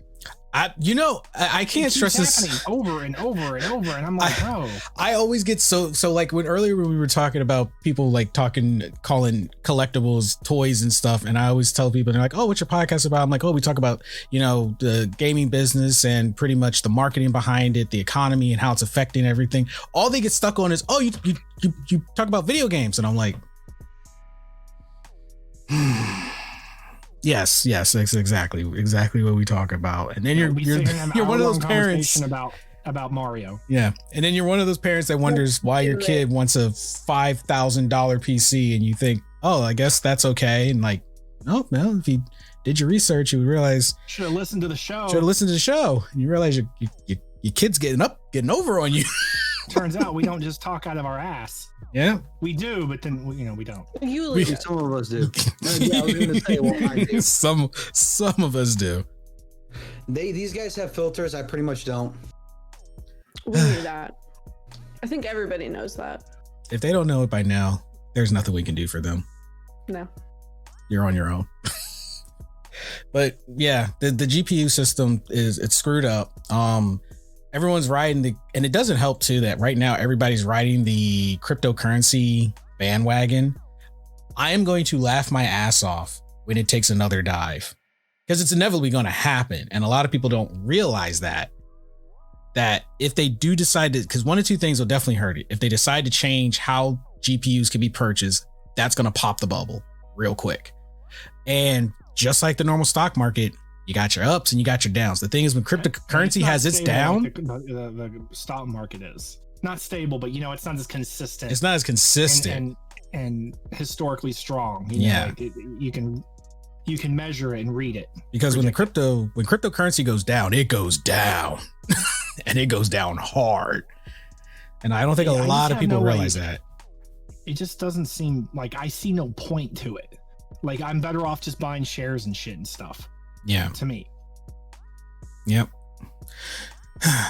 I It can't keeps stress this. happening over and over and over, and I'm like, bro. I always get so like when earlier we were talking about people like calling collectibles toys and stuff, and I always tell people, they're like, oh, what's your podcast about? I'm like, oh, we talk about the gaming business and pretty much the marketing behind it, the economy and how it's affecting everything. All they get stuck on is, oh, you talk about video games, and I'm like, yes, that's exactly what we talk about. And then you're We sit here and have you're one of those hour-long parents. conversation about Mario. Yeah. And then you're one of those parents that wonders why your kid wants a $5,000 PC, and you think, oh, I guess that's okay. And like, nope, well, if you did your research, you would realize, Should have listened to the show. should have listened to the show. And you realize your kid's getting over on you. Turns out we don't just talk out of our ass. Yeah. We do, but then we don't. You We- leave. Some of us do. Yeah, I was going to say, well, I do. Some of us do. These guys have filters. I pretty much don't. We knew that. I think everybody knows that. If they don't know it by now, there's nothing we can do for them. No. You're on your own. But yeah, the GPU system it's screwed up. Everyone's riding and it doesn't help too that right now everybody's riding the cryptocurrency bandwagon. I am going to laugh my ass off when it takes another dive, because it's inevitably going to happen. And a lot of people don't realize that if they do decide to, because one of two things will definitely hurt it. If they decide to change how GPUs can be purchased, that's going to pop the bubble real quick. And just like the normal stock market, you got your ups and you got your downs. The thing is, when cryptocurrency not has its stable down, like the stock market is not stable, but it's not as consistent. it's not as consistent. and historically strong. Yeah. You can measure it and read it. Because when cryptocurrency goes down, it goes down. And it goes down hard. And I don't think a lot of people realize that. It just doesn't seem like I see no point to it. Like I'm better off just buying shares and shit and stuff. Yeah. To me. Yep.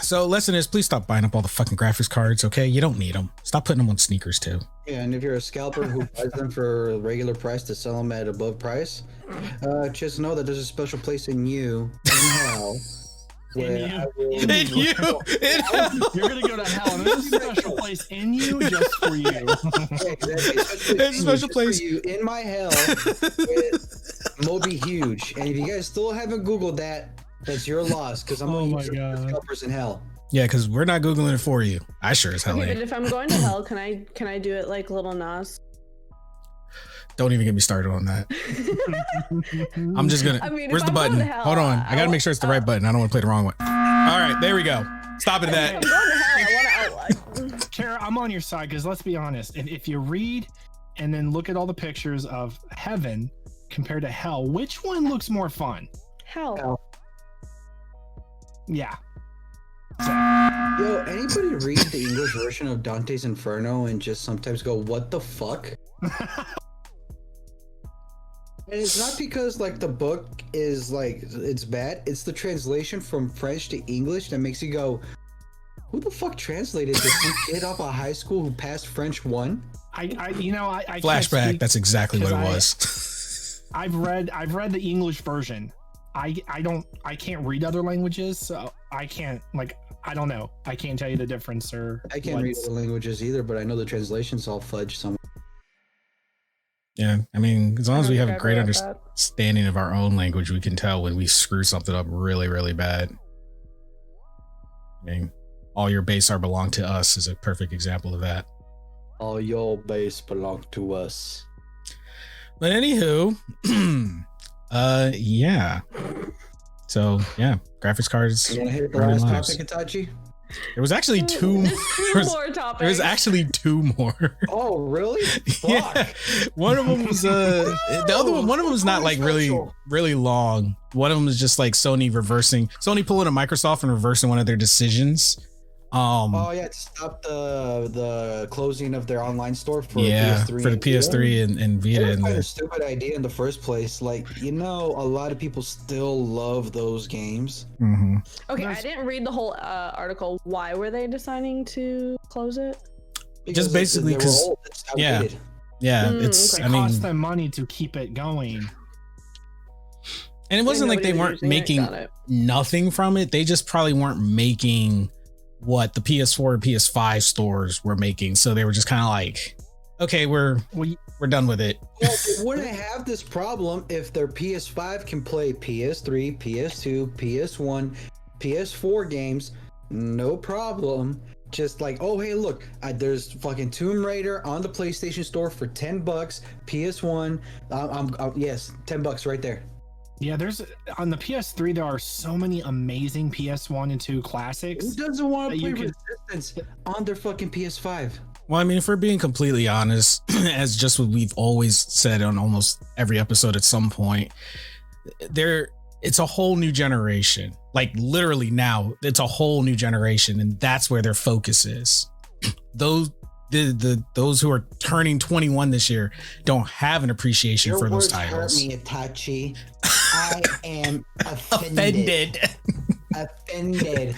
So lesson is, please stop buying up all the fucking graphics cards, okay? You don't need them. Stop putting them on sneakers too. Yeah, and if you're a scalper who buys them for a regular price to sell them at above price, just know that there's a special place in you in hell. In you. You're You're gonna go to hell, and there's a special place in you just for you. There's a special place for you in my hell with Moby Huge. And if you guys still haven't Googled that, that's your loss, because I'm going to use scalpers in hell. Yeah, because we're not Googling it for you. I sure as hell Okay, ain't. but if I'm going to hell, can I do it like Little Nas? Don't even get me started on that. I'm just gonna. I mean, where's if the I'm going button? to hell, Hold on. I gotta make sure it's the right button. I don't want to play the wrong one. All right, there we go. Stop it at If I'm that. going to hell, I want to outline. Kara, I'm on your side because let's be honest. If you read and then look at all the pictures of heaven compared to hell, which one looks more fun? Hell. Yeah. Yo, anybody read the English version of Dante's Inferno and just sometimes go, what the fuck? And it's not because like the book is like it's bad, it's the translation from French to English that makes you go, who the fuck translated this? Some kid off of high school who passed French 1? I can't Flashback. speak That's exactly what it 'cause was. I've read the English version. I can't read other languages, so I can't I don't know. I can't tell you the difference or I can't read other languages either, but I know the translation's all fudged somewhere. Yeah, I mean, as long as we have a great read that. understanding of our own language, we can tell when we screw something up really, really bad. I mean, all your base are belong to us is a perfect example of that. All your base belong to us. But anywho, yeah. So yeah, graphics cards. You wanna hit the ruin last lives. topic, Itachi? There was actually two. There's 2 more topics. There was actually 2 more. Oh, really? Yeah, one of them was the other one. One of them was not like really long. One of them was just like Sony pulling a Microsoft and reversing one of their decisions. Oh yeah, to stop the closing of their online store for PS3 PS3 for the PS3 and Vita. It was And kind of a stupid idea in the first place. Like, a lot of people still love those games. mm-hmm. Okay, I didn't read the whole article. Why were they deciding to close it? Because Just basically they were 'cause- old. It's yeah. outdated. Yeah, Mm, it's. okay. it I mean, costs them money to keep it going. and it wasn't like they weren't making nothing from it. They just probably weren't making what the PS4 and PS5 stores were making. So they were just kind of like, okay, we're done with it. Well, they wouldn't have this problem if their PS5 can play PS3, PS2, PS1, PS4 games, no problem. Just like, oh hey, look, there's fucking Tomb Raider on the PlayStation Store for $10. PS1, yes, $10 right there. Yeah, there's on the PS3 there are so many amazing PS1 and 2 classics. Who doesn't want that to play you can- Resistance on their fucking PS5? Well, I mean, if we're being completely honest, as just what we've always said on almost every episode at some point, it's a whole new generation. Like literally now, it's a whole new generation, and that's where their focus is. Those who are turning 21 this year don't have an appreciation for those titles. Hurt me, Itachi. I am offended. Offended.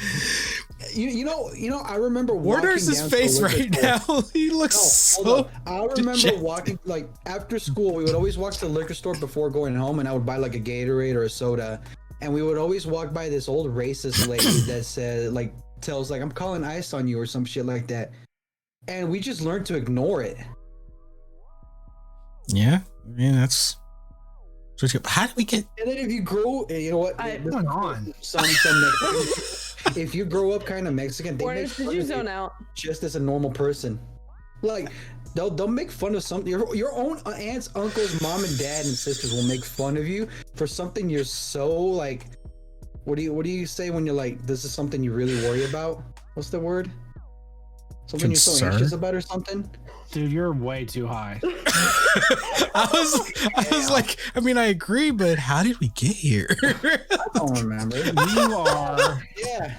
You know, I remember walking Where's his down to face the liquor right store. now? He looks Hold so. on. I remember dejected. walking, like, after school, we would always walk to the liquor store before going home, and I would buy like a Gatorade or a soda, and we would always walk by this old racist lady that said, like, tells like, I'm calling ice on you or some shit like that, and we just learned to ignore it. Yeah, I mean that's. How did we get? And then if you grow, you know what? I- What's going on? Some if you grow up kind of Mexican, they make Warners, did fun you of zone you out? just as a normal person. Like they'll make fun of something. Your own aunts, uncles, mom, and dad and sisters will make fun of you for something you're so like. What do you say when you're like, this is something you really worry about? What's the word? Something you're so anxious about or something? Dude, you're way too high. I was like, I mean, I agree, but how did we get here? I don't remember. You are. Yeah.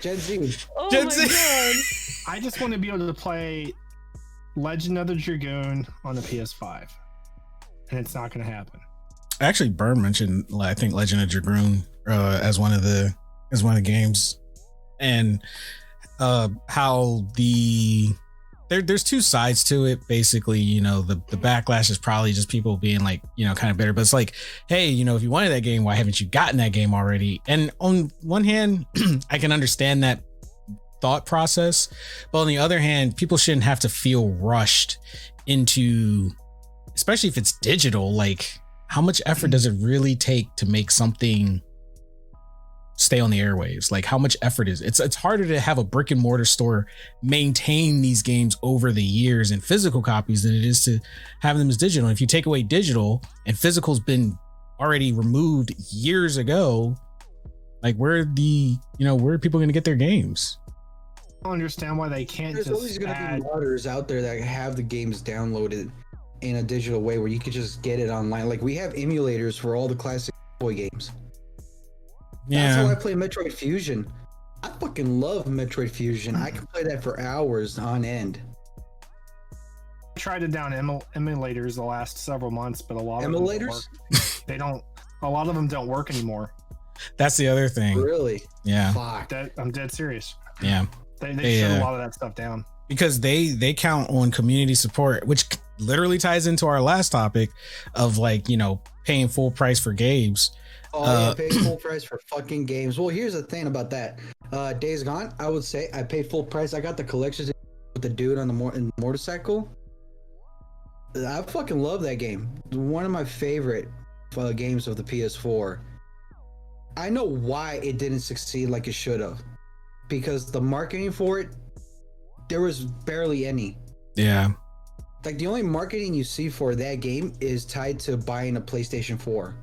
Gen Z. Oh Gen my Z. god. I just want to be able to play Legend of the Dragoon on the PS5. And it's not going to happen. Actually, Burn mentioned, I think, Legend of Dragoon as one of the games, and how there's two sides to it. Basically, you know, the backlash is probably just people being like, you know, kind of bitter, but it's like, hey, you know, if you wanted that game, why haven't you gotten that game already? And on one hand, I can understand that thought process, but on the other hand, people shouldn't have to feel rushed into, especially if it's digital. Like, how much effort does it really take to make something stay on the airwaves? Like, how much effort is it? It's harder to have a brick and mortar store maintain these games over the years in physical copies than it is to have them as digital. If you take away digital and physical's been already removed years ago, like, where are people going to get their games? I don't understand why they can't There's just always going to add... be modders out there that have the games downloaded in a digital way where you could just get it online. Like, we have emulators for all the classic boy games. Yeah. That's how I play Metroid Fusion. I fucking love Metroid Fusion. I can play that for hours on end. I tried to down emulators the last several months, but a lot of Emulators? a lot of them don't work anymore. That's the other thing. Really? Yeah. Fuck. I'm dead serious. Yeah. They shut a lot of that stuff down. Because they count on community support, which literally ties into our last topic of, like, you know, paying full price for games. Oh, yeah, pay full price for fucking games. Well, here's the thing about that. Days Gone, I would say I paid full price. I got the collections with the dude on the motorcycle. I fucking love that game. One of my favorite games of the PS4. I know why it didn't succeed like it should have. Because the marketing for it, there was barely any. Yeah. Like, the only marketing you see for that game is tied to buying a PlayStation 4.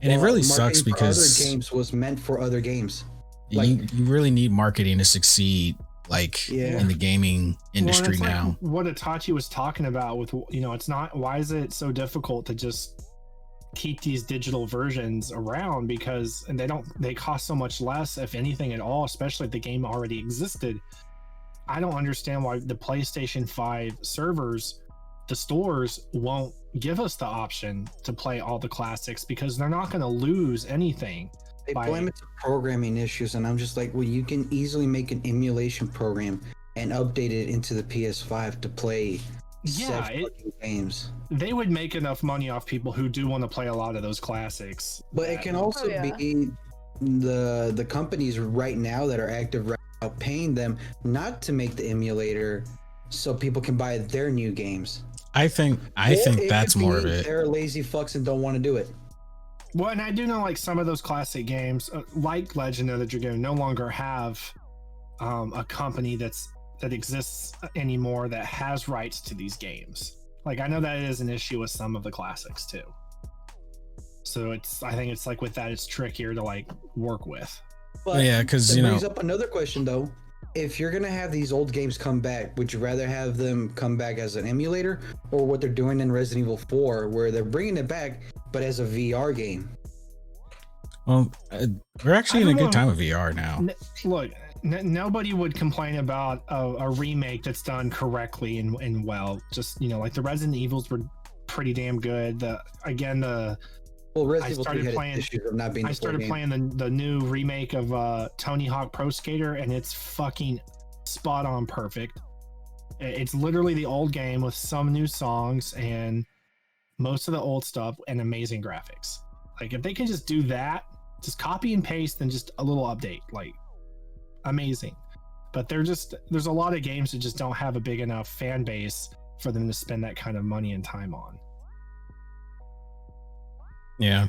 And it really sucks because other games was meant for other games. you really need marketing to succeed, like, in the gaming industry now. Like what Itachi was talking about with, you know, it's not, why is it so difficult to just keep these digital versions around? Because they cost so much less, if anything at all, especially if the game already existed. I don't understand why the PlayStation 5 servers, the stores, won't give us the option to play all the classics, because they're not going to lose anything. They blame it to programming issues, and I'm just like, well, you can easily make an emulation program and update it into the PS5 to play games. They would make enough money off people who do want to play a lot of those classics. But it can also be the companies right now that are active right now paying them not to make the emulator so people can buy their new games. I think that's more of it. They're lazy fucks and don't want to do it. Well, and I do know, like, some of those classic games, like Legend of the Dragoon, no longer have a company that exists anymore that has rights to these games. Like, I know that is an issue with some of the classics too. So I think it's like with that, it's trickier to, like, work with. But yeah, because that brings up another question though. If you're gonna have these old games come back, would you rather have them come back as an emulator, or what they're doing in Resident Evil 4, where they're bringing it back but as a VR game? Well, we're actually in a good time with VR now. Look, nobody would complain about a remake that's done correctly and well. Just, you know, like the Resident Evils were pretty damn good. I started playing the new remake of Tony Hawk Pro Skater, and it's fucking spot on perfect. It's literally the old game with some new songs and most of the old stuff and amazing graphics. Like, if they can just do that, just copy and paste and just a little update, like, amazing. But there's a lot of games that just don't have a big enough fan base for them to spend that kind of money and time on. Yeah.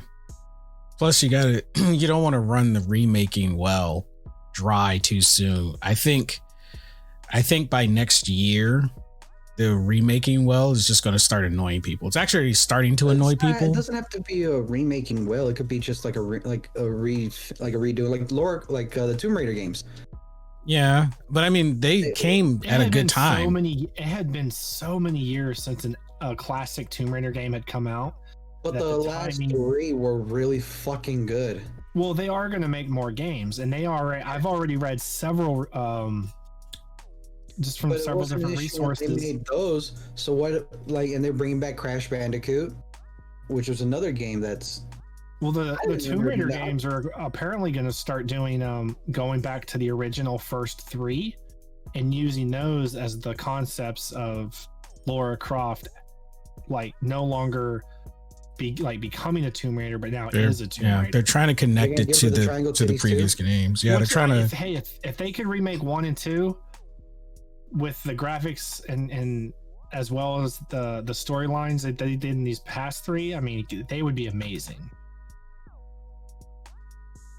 Plus, you don't want to run the remaking well dry too soon. I think by next year, the remaking well is just going to start annoying people. It's actually starting to annoy people. It doesn't have to be a remaking well. It could be just like a redo, like the Tomb Raider games. Yeah, but I mean, they came at a good time. It had been so many years since a classic Tomb Raider game had come out. But the last 3 were really fucking good. Well, they are going to make more games, and I've already read several, just from several different resources. They made those. So what? And they're bringing back Crash Bandicoot, which was another game that's. Well, the Tomb Raider games are apparently going to start doing going back to the original first 3, and using those as the concepts of Lara Croft, like no longer becoming a Tomb Raider, but now is a Tomb Raider. They're trying to connect it to the previous games. Yeah, they're trying to. If they could remake 1 and 2 with the graphics and as well as the storylines that they did in these past 3, I mean, they would be amazing.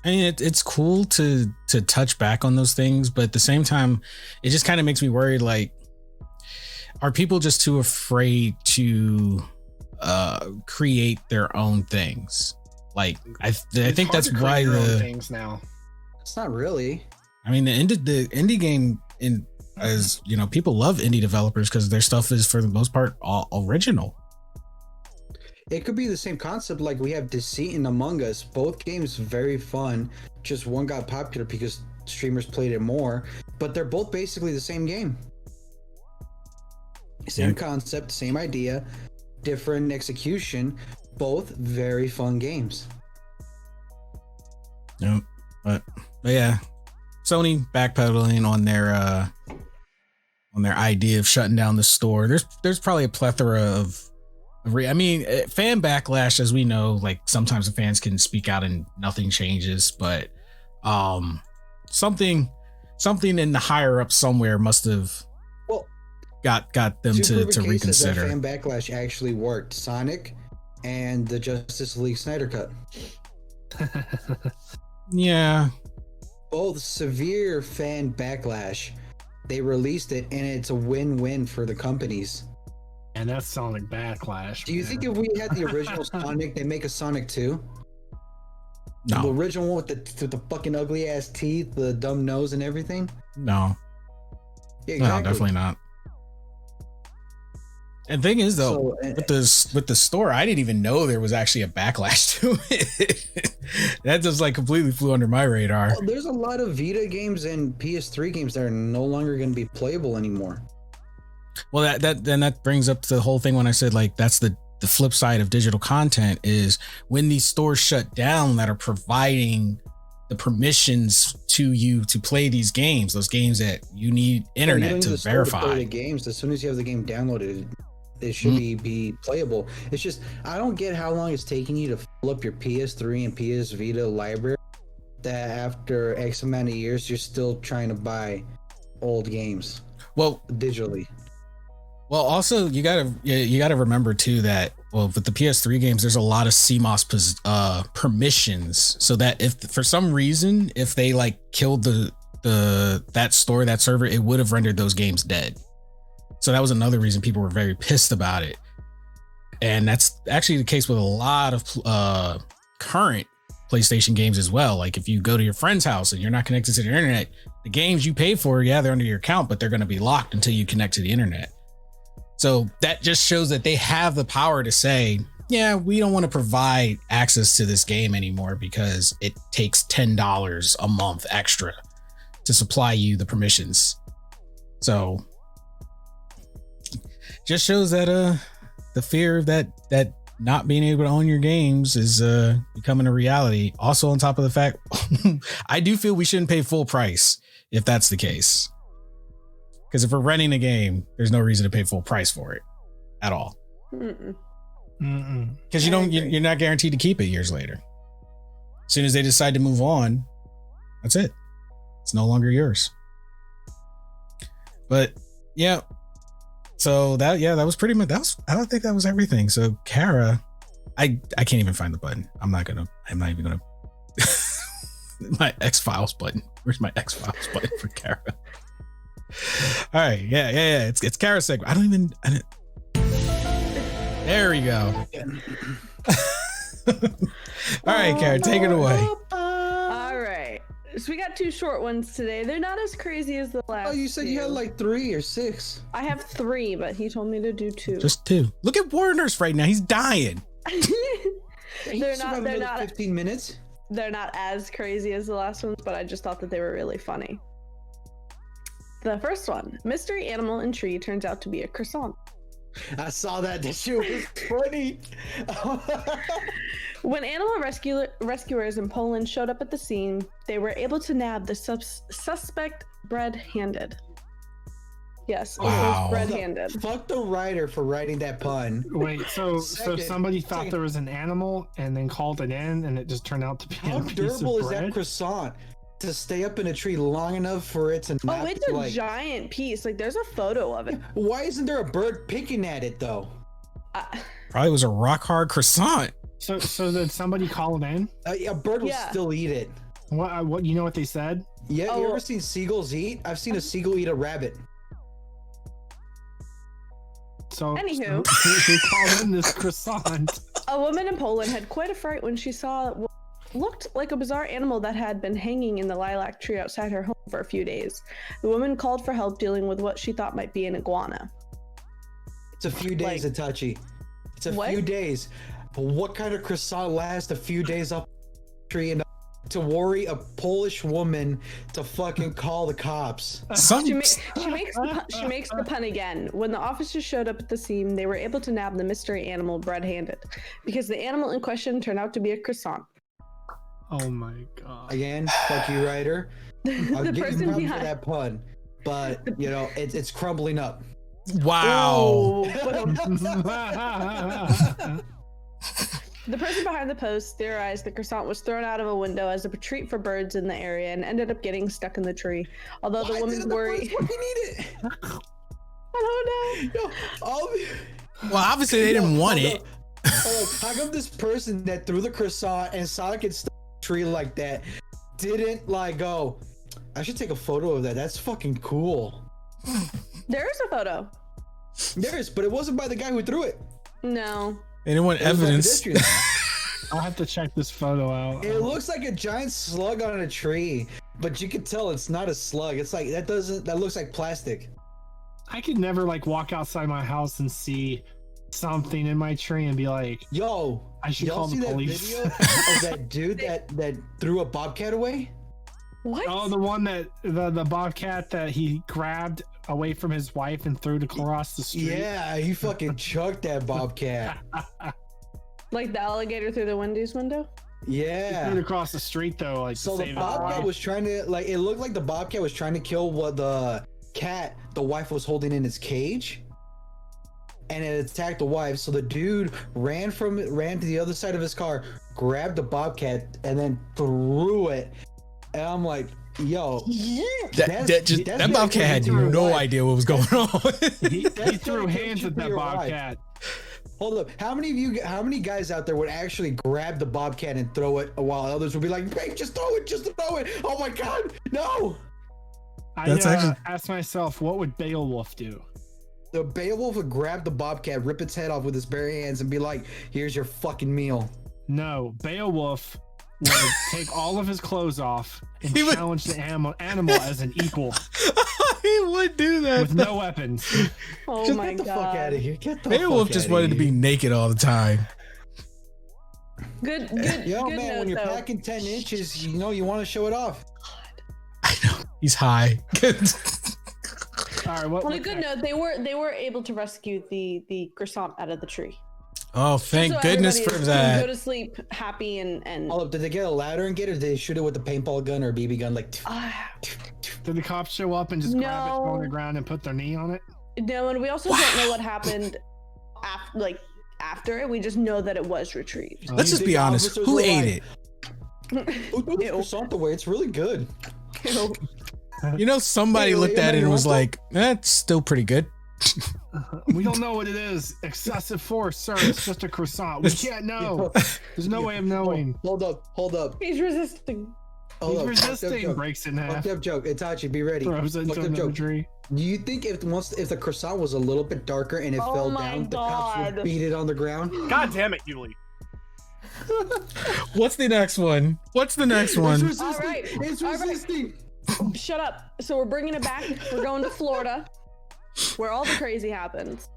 I mean, it's cool to touch back on those things, but at the same time, it just kind of makes me worried. Like, are people just too afraid to create their own things? Like, I think that's why things now. It's not really. I mean, the indie game as you know, people love indie developers because their stuff is for the most part all original. It could be the same concept. Like we have Deceit and Among Us, both games very fun. Just one got popular because streamers played it more, but they're both basically the same game. Same concept, same idea, different execution, both very fun games. Yep. But yeah, Sony backpedaling on their idea of shutting down the store. There's probably a plethora of fan backlash, as we know. Like sometimes the fans can speak out and nothing changes, but something in the higher up somewhere must have got them to reconsider. Fan backlash actually worked. Sonic and the Justice League Snyder Cut. Yeah. Both severe fan backlash. They released it and it's a win-win for the companies. And that's Sonic Backlash. Do you think if we had the original Sonic, they make a Sonic 2? No. The original one with the fucking ugly ass teeth, the dumb nose and everything? No. Yeah, exactly. No, definitely not. And thing is though, with the store, I didn't even know there was actually a backlash to it. That just like completely flew under my radar. Well, there's a lot of Vita games and PS3 games that are no longer going to be playable anymore. Well, that brings up the whole thing when I said like that's the flip side of digital content is when these stores shut down that are providing the permissions to you to play these games, those games that you need internet to verify. Play the games as soon as you have the game downloaded, it should be playable. It's just I don't get how long it's taking you to fill up your PS3 and PS Vita library. That after X amount of years, you're still trying to buy old games. Well, digitally. Well, also you gotta remember too that with the PS3 games, there's a lot of CMOS permissions, so that if for some reason if they like killed that store, that server, it would have rendered those games dead. So that was another reason people were very pissed about it, and that's actually the case with a lot of current PlayStation games as well. Like if you go to your friend's house and you're not connected to the internet, the games you pay for, they're under your account, but they're going to be locked until you connect to the internet. So that just shows that they have the power to say, yeah, we don't want to provide access to this game anymore because it takes $10 a month extra to supply you the permissions. So just shows that the fear that not being able to own your games is becoming a reality. Also, on top of the fact, I do feel we shouldn't pay full price if that's the case. Because if we're renting a game, there's no reason to pay full price for it at all. Because you're not guaranteed to keep it years later. As soon as they decide to move on, that's it. It's no longer yours. But yeah. So that was pretty much, I don't think that was everything. So Kara, I can't even find the button. I'm not even gonna my X-Files button. Where's my X-Files button for Kara? All right, yeah. It's Kara's segment. There we go. All right, Kara, take it away. All right. So we got 2 short ones today. They're not as crazy as the last. Oh, you said you had two. like 3 or 6. I have 3, but he told me to do 2. Just 2. Look at Warner's right now. He's dying. They're not. They're not. 15 minutes. They're not as crazy as the last ones, but I just thought that they were really funny. The first one, mystery animal in tree turns out to be a croissant. I saw that. That shit was funny. When animal rescuers in Poland showed up at the scene, they were able to nab the suspect bread-handed. Yes, it Wow. was bread-handed. Fuck the writer for writing that pun. Wait, so Second- somebody thought second. there was an animal and then called it in, and it just turned out to be How a piece durable of is bread? that croissant to stay up in a tree long enough for it to not Oh, it's be a like? giant piece. Like, there's a photo of it. Why isn't there a bird picking at it though? Probably was a rock hard croissant. So did somebody call it in? A bird will Yeah. still eat it. What you know what they said? Yeah, Oh, you ever well- seen seagulls eat? I've seen a seagull eat a rabbit. So Anywho. who called in this croissant? A woman in Poland had quite a fright when she saw what looked like a bizarre animal that had been hanging in the lilac tree outside her home for a few days. The woman called for help dealing with what she thought might be an iguana. It's a few days, Like- Itachi. It's a What? few days. But what kind of croissant lasts a few days up the tree and to worry a Polish woman to fucking call the cops? Some She makes the pun again. When the officers showed up at the scene, they were able to nab the mystery animal bread-handed because the animal in question turned out to be a croissant. Oh my god. Again, fuck you, writer. I'll The give you person props for behind. that pun, but you know it's crumbling up. wow. Oh, the person behind the post theorized the croissant was thrown out of a window as a treat for birds in the area and ended up getting stuck in the tree. Although the Why woman's didn't the worry, birds fucking eat it? I don't know. Yo, all of you- Well, obviously they didn't want hold it. up. Hold up. How come this person that threw the croissant and saw it get stuck in a tree like that didn't like go, I should take a photo of that. That's fucking cool. There is a photo. There is, but it wasn't by the guy who threw it. No. They didn't want It was by evidence. pedestrians. I'll have to check this photo out. It looks like a giant slug on a tree, but you can tell it's not a slug. It's like that looks like plastic. I could never like walk outside my house and see something in my tree and be like, Yo, I should y'all call see the that police. video of that dude that threw a bobcat away? What? Oh, the one that the bobcat that he grabbed away from his wife and threw across the street. Yeah, he fucking chucked that bobcat. Like the alligator through the Wendy's window? He Yeah. threw it across the street though, like So to the save his bobcat life. was trying to like it looked like the bobcat was trying to kill what the cat the wife was holding in its cage. And it attacked the wife. So the dude ran to the other side of his car, grabbed the bobcat, and then threw it. And I'm like, yo, That bobcat had no idea what was going on. He threw hands at that your wife. bobcat. Hold up. How many guys out there would actually grab the bobcat and throw it while others would be like, hey, just throw it. Oh my God, no. I That's actually- asked myself, what would Beowulf do? The Beowulf would grab the bobcat, rip its head off with his bare hands and be like, here's your fucking meal. No, Beowulf would take all of his clothes off and He would- challenge the animal as an equal He would do that. with no weapons. Oh Just my get the god. fuck out of here. Get the Beowulf fuck just outta wanted to be here. naked all the time. Good Yo, good man, note when you're though. packing 10 inches, you know you want to show it off. I know. He's high. All right, what? On a what good next? note, they were able to rescue the croissant out of the tree. Oh, thank So goodness for everybody can Go that. to sleep happy and Hold up, did they get a ladder and get it, or did they shoot it with a paintball gun or a BB gun? Like, Did the cops show up and just grab it, throw it on the No. ground, and put their knee on it? no, and we also don't know what happened after it. We just know that it was retrieved. Uh, Let's You just think be the honest. officers Who were ate like- it? who threw the croissant away? It's really good. You know, somebody Hey, looked hey, at it and was Roberto? like, "That's still pretty good." We don't know what it is. Excessive force, sir. It's just a croissant. We can't know. There's no way of knowing. Hold up. He's resisting. Hold He's up. resisting. Fucked Breaks it in half. up joke. Itachi, be ready. Throws it Fucked into up another joke. tree. Do you think if the croissant was a little bit darker and it Oh fell my down, the cops would God. beat it on the ground? God damn it, Yuli. What's the next one? What's the next one? All right. It's All right. resisting. Shut up. So we're bringing it back. We're going to Florida, where all the crazy happens.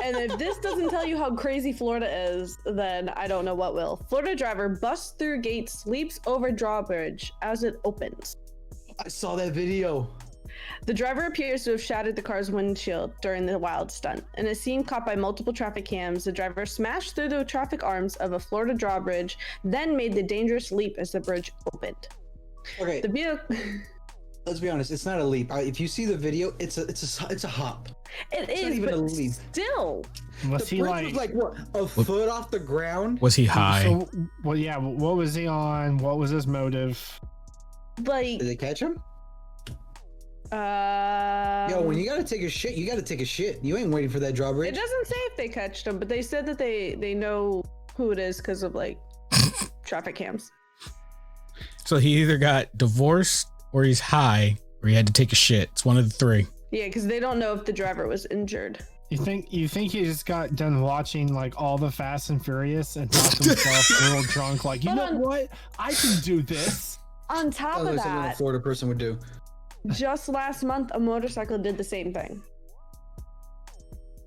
And if this doesn't tell you how crazy Florida is, then I don't know what will. Florida driver busts through gates, leaps over drawbridge as it opens. I saw that video. The driver appears to have shattered the car's windshield during the wild stunt. In a scene caught by multiple traffic cams, the driver smashed through the traffic arms of a Florida drawbridge, then made the dangerous leap as the bridge opened. Okay, The vehicle. let's be honest. It's not a leap. If you see the video, it's a hop. It It's is, not even but a leap. still. Was The he bridge was like what, a foot off the ground? Was he high? So, well, yeah. What was he on? What was his motive? Like, Did they catch him? Yo, when you gotta take a shit, you gotta take a shit. You ain't waiting for that it drawbridge. doesn't say if they catched him, but they said that they know who it is because of like traffic cams. So he either got divorced or he's high or he had to take a shit. It's one of the three. Yeah, because they don't know if the driver was injured. You think he just got done watching like all the Fast and Furious and thought to himself, real drunk, like, you Hold know on. what? I can do this. On top of That's what a that, Florida person would do. just last month, a motorcycle did the same thing.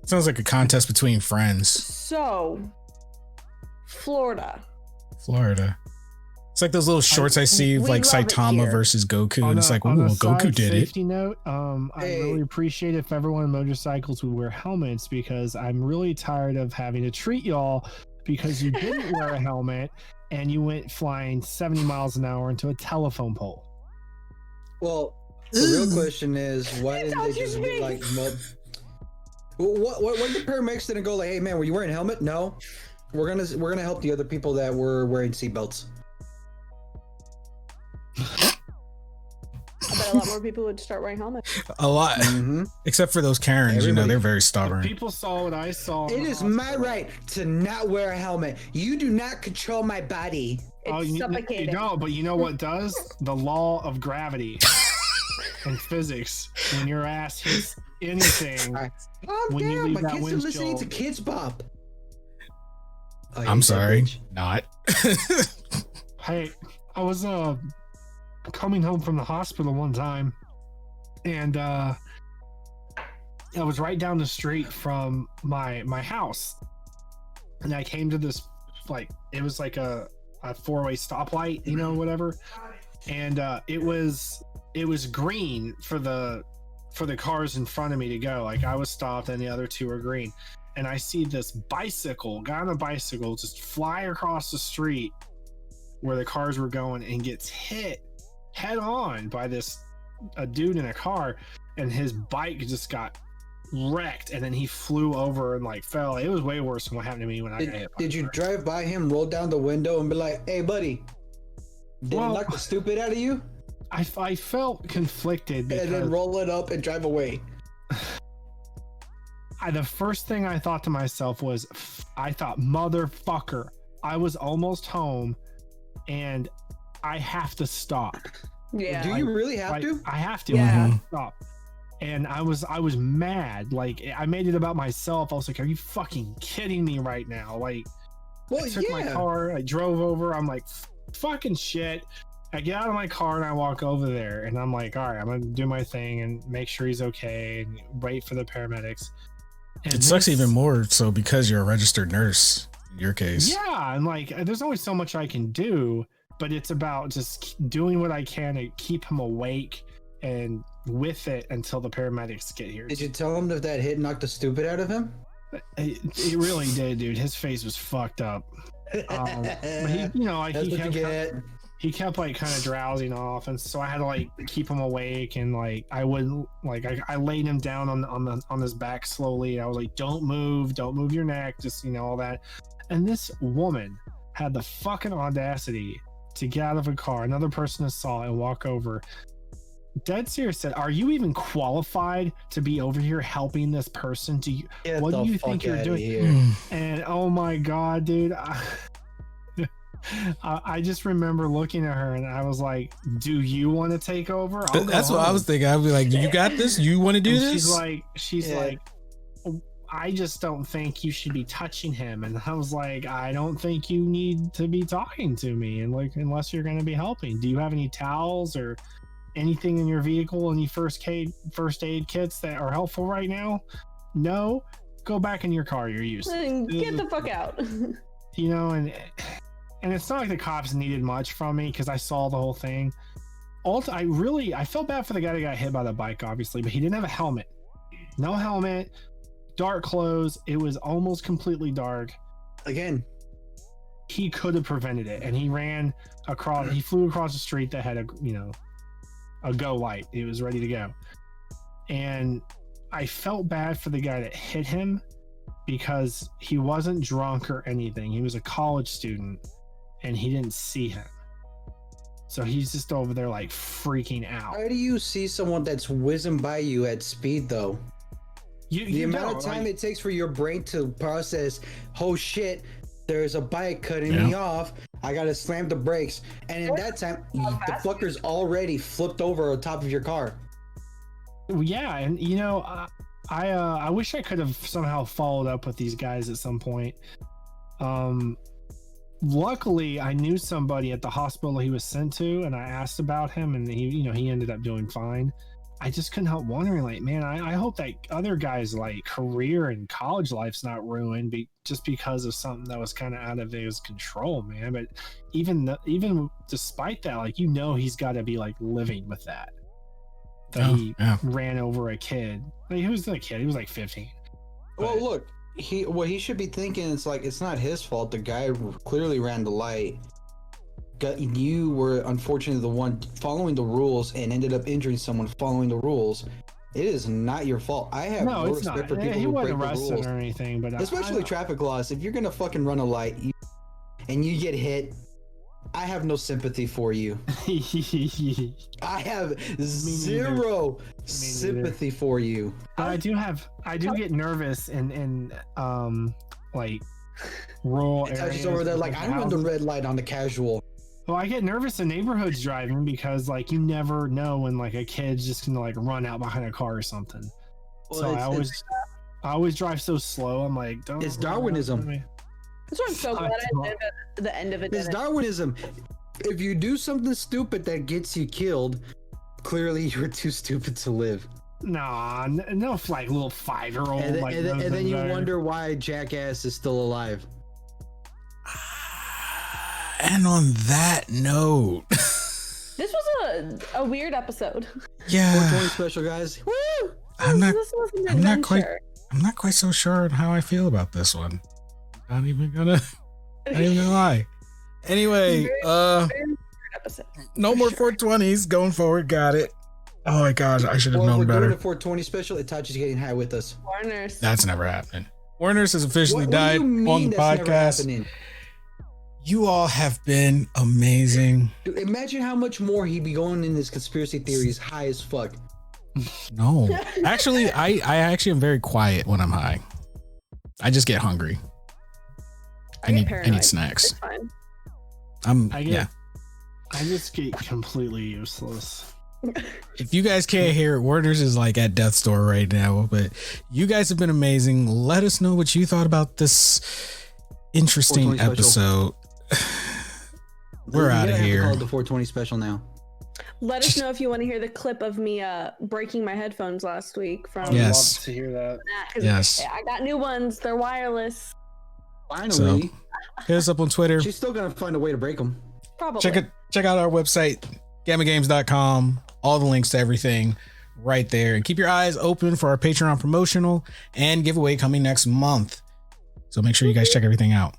Sounds like a contest between friends. So, Florida. Florida. It's like those little shorts I see of we like love it Saitama here. versus Goku, and it's like, on ooh, a Goku side did it. safety note, I Hey. really appreciate if everyone on motorcycles would wear helmets because I'm really tired of having to treat y'all because you didn't wear a helmet and you went flying 70 miles an hour into a telephone pole. Well, the real question is, why didn't they just be like, what the paramedics didn't go like, hey man, were you wearing a helmet? No, we're gonna help the other people that were wearing seatbelts. I bet a lot more people would start wearing helmets. A lot. Mm-hmm. Except for those Karens, Everybody. they're very If stubborn. people saw what I saw. in It the is my hospital- right to not wear a helmet. You do not control my body. It's you suffocating. don't, but you know what does? The law of gravity and physics. When your ass hits anything, Calm When you down. leave My that kids are listening to windshield- Kids Bop. I hate I'm that sorry. bitch. Not. hey, I was coming home from the hospital one time, and I was right down the street from my house, and I came to this like it was like a four-way stoplight, you know, whatever, and it was green for the cars in front of me to go. Like I was stopped, and the other two were green, and I see this guy on a bicycle just fly across the street where the cars were going and gets hit head on by a dude in a car, and his bike just got wrecked, and then he flew over and like fell. It was way worse than what happened to me when I got hit. by Did a you car. drive by him, roll down the window, and be like, "Hey, buddy, did Well- it knock the stupid out of you?" I felt conflicted And then because roll it up and drive away. the first thing I thought to myself was, I thought, motherfucker, I was almost home, and I have to stop. Yeah. Do you really have Like, to? I have to. Yeah. I have to stop. And I was mad. Like I made it about myself. I was like, "Are you fucking kidding me right now?" Like Well, I took my yeah. car. I drove over. I'm like, "Fucking shit." I get out of my car and I walk over there, and I'm like, "All right, I'm gonna do my thing and make sure he's okay and wait for the paramedics." And It sucks this- even more so because you're a registered nurse in your case. Yeah, and like, there's only so much I can do, but it's about just doing what I can to keep him awake and with it until the paramedics get here. Did you tell him that hit knocked the stupid out of him? It really did, dude. His face was fucked up. But he, you know, like That's he what you kept, get. he kept like kind of drowsing off, and so I had to like keep him awake, and like I wouldn't like I laid him down on his back slowly. I was like, don't move your neck, just all that. And this woman had the fucking audacity to get out of a car, another person saw it, and walk over. Dead serious said, "Are you even qualified to be over here helping this person? Get what the do you fuck think you're outta doing?" here. And oh my god, dude, I just remember looking at her and I was like, "Do you want to take over?" I'll go That's what I home." was thinking. I'd be like, "You got this? You want to do And this?" she's Yeah. like, I just don't think you should be touching him. And I was like, I don't think you need to be talking to me, and like, unless you're going to be helping. Do you have any towels or anything in your vehicle, any first aid kits that are helpful right now? No, go back in your car you're using. Get the fuck out. You know, and it's not like the cops needed much from me because I saw the whole thing. I felt bad for the guy that got hit by the bike, obviously, but he didn't have a helmet. No helmet, dark clothes. It was almost completely dark. Again, he could have prevented it, and he flew across the street that had a go light. It was ready to go. And I felt bad for the guy that hit him because he wasn't drunk or anything. He was a college student and he didn't see him. So he's just over there like freaking out. How do you see someone that's whizzing by you at speed though? The amount of time it takes for your brain to process, oh shit, there's a bike cutting me off. I gotta slam the brakes. And in that time, the fucker's already flipped over on top of your car. Yeah, and I wish I could have somehow followed up with these guys at some point. Luckily, I knew somebody at the hospital he was sent to, and I asked about him, and he ended up doing fine. I just couldn't help wondering, like, man, I hope that other guy's like career and college life's not ruined just because of something that was kind of out of his control, man. But even despite that, like, he's got to be like living with that. He ran over a kid. Like, he was a kid. He was like 15. Well, look, what he should be thinking is like, it's not his fault. The guy clearly ran the light. You were unfortunately the one following the rules and ended up injuring someone following the rules. It is not your fault. I have no respect for people who break the rules or anything, but especially traffic laws. If you're gonna fucking run a light and you get hit, I have no sympathy for you. I have zero sympathy for you. But I do get nervous in like rural areas. Over there, like, I run the red light on the casual. Well, I get nervous in neighborhoods driving because, like, you never know when, like, a kid's just gonna like run out behind a car or something. Well, so I always drive so slow. I'm like, don't. It's Darwinism. That's why I'm so glad I live at the end of it. It's Darwinism. If you do something stupid that gets you killed, clearly you're too stupid to live. Nah, no, like little 5-year-old. And then you wonder why Jackass is still alive. And on that note, this was a weird episode. Yeah, 420 special, guys. Woo! I'm not quite so sure on how I feel about this one. Not even gonna lie. Anyway, no more 420s going forward. Got it. Oh my god, I should have known better. We're doing a 420 special. Itachi's getting high with us. Warner's. That's never happening. Warner's has officially died on the podcast. You all have been amazing. Dude, imagine how much more he'd be going in his conspiracy theories high as fuck. No, actually, I actually am very quiet when I'm high. I just get hungry. I need snacks. I just get completely useless. If you guys can't hear it, Warner's is like at death's door right now, but you guys have been amazing. Let us know what you thought about this interesting episode. We're out of here. Call it the 420 special now. Let us know if you want to hear the clip of me breaking my headphones last week. I'd love to hear that. Yes, I got new ones. They're wireless. Finally, hit us up on Twitter. She's still gonna find a way to break them. Probably. Check out our website, GammaGames.com. All the links to everything right there, and keep your eyes open for our Patreon promotional and giveaway coming next month. So make sure you guys check everything out.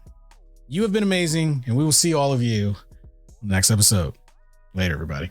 You have been amazing, and we will see all of you in the next episode. Later, everybody.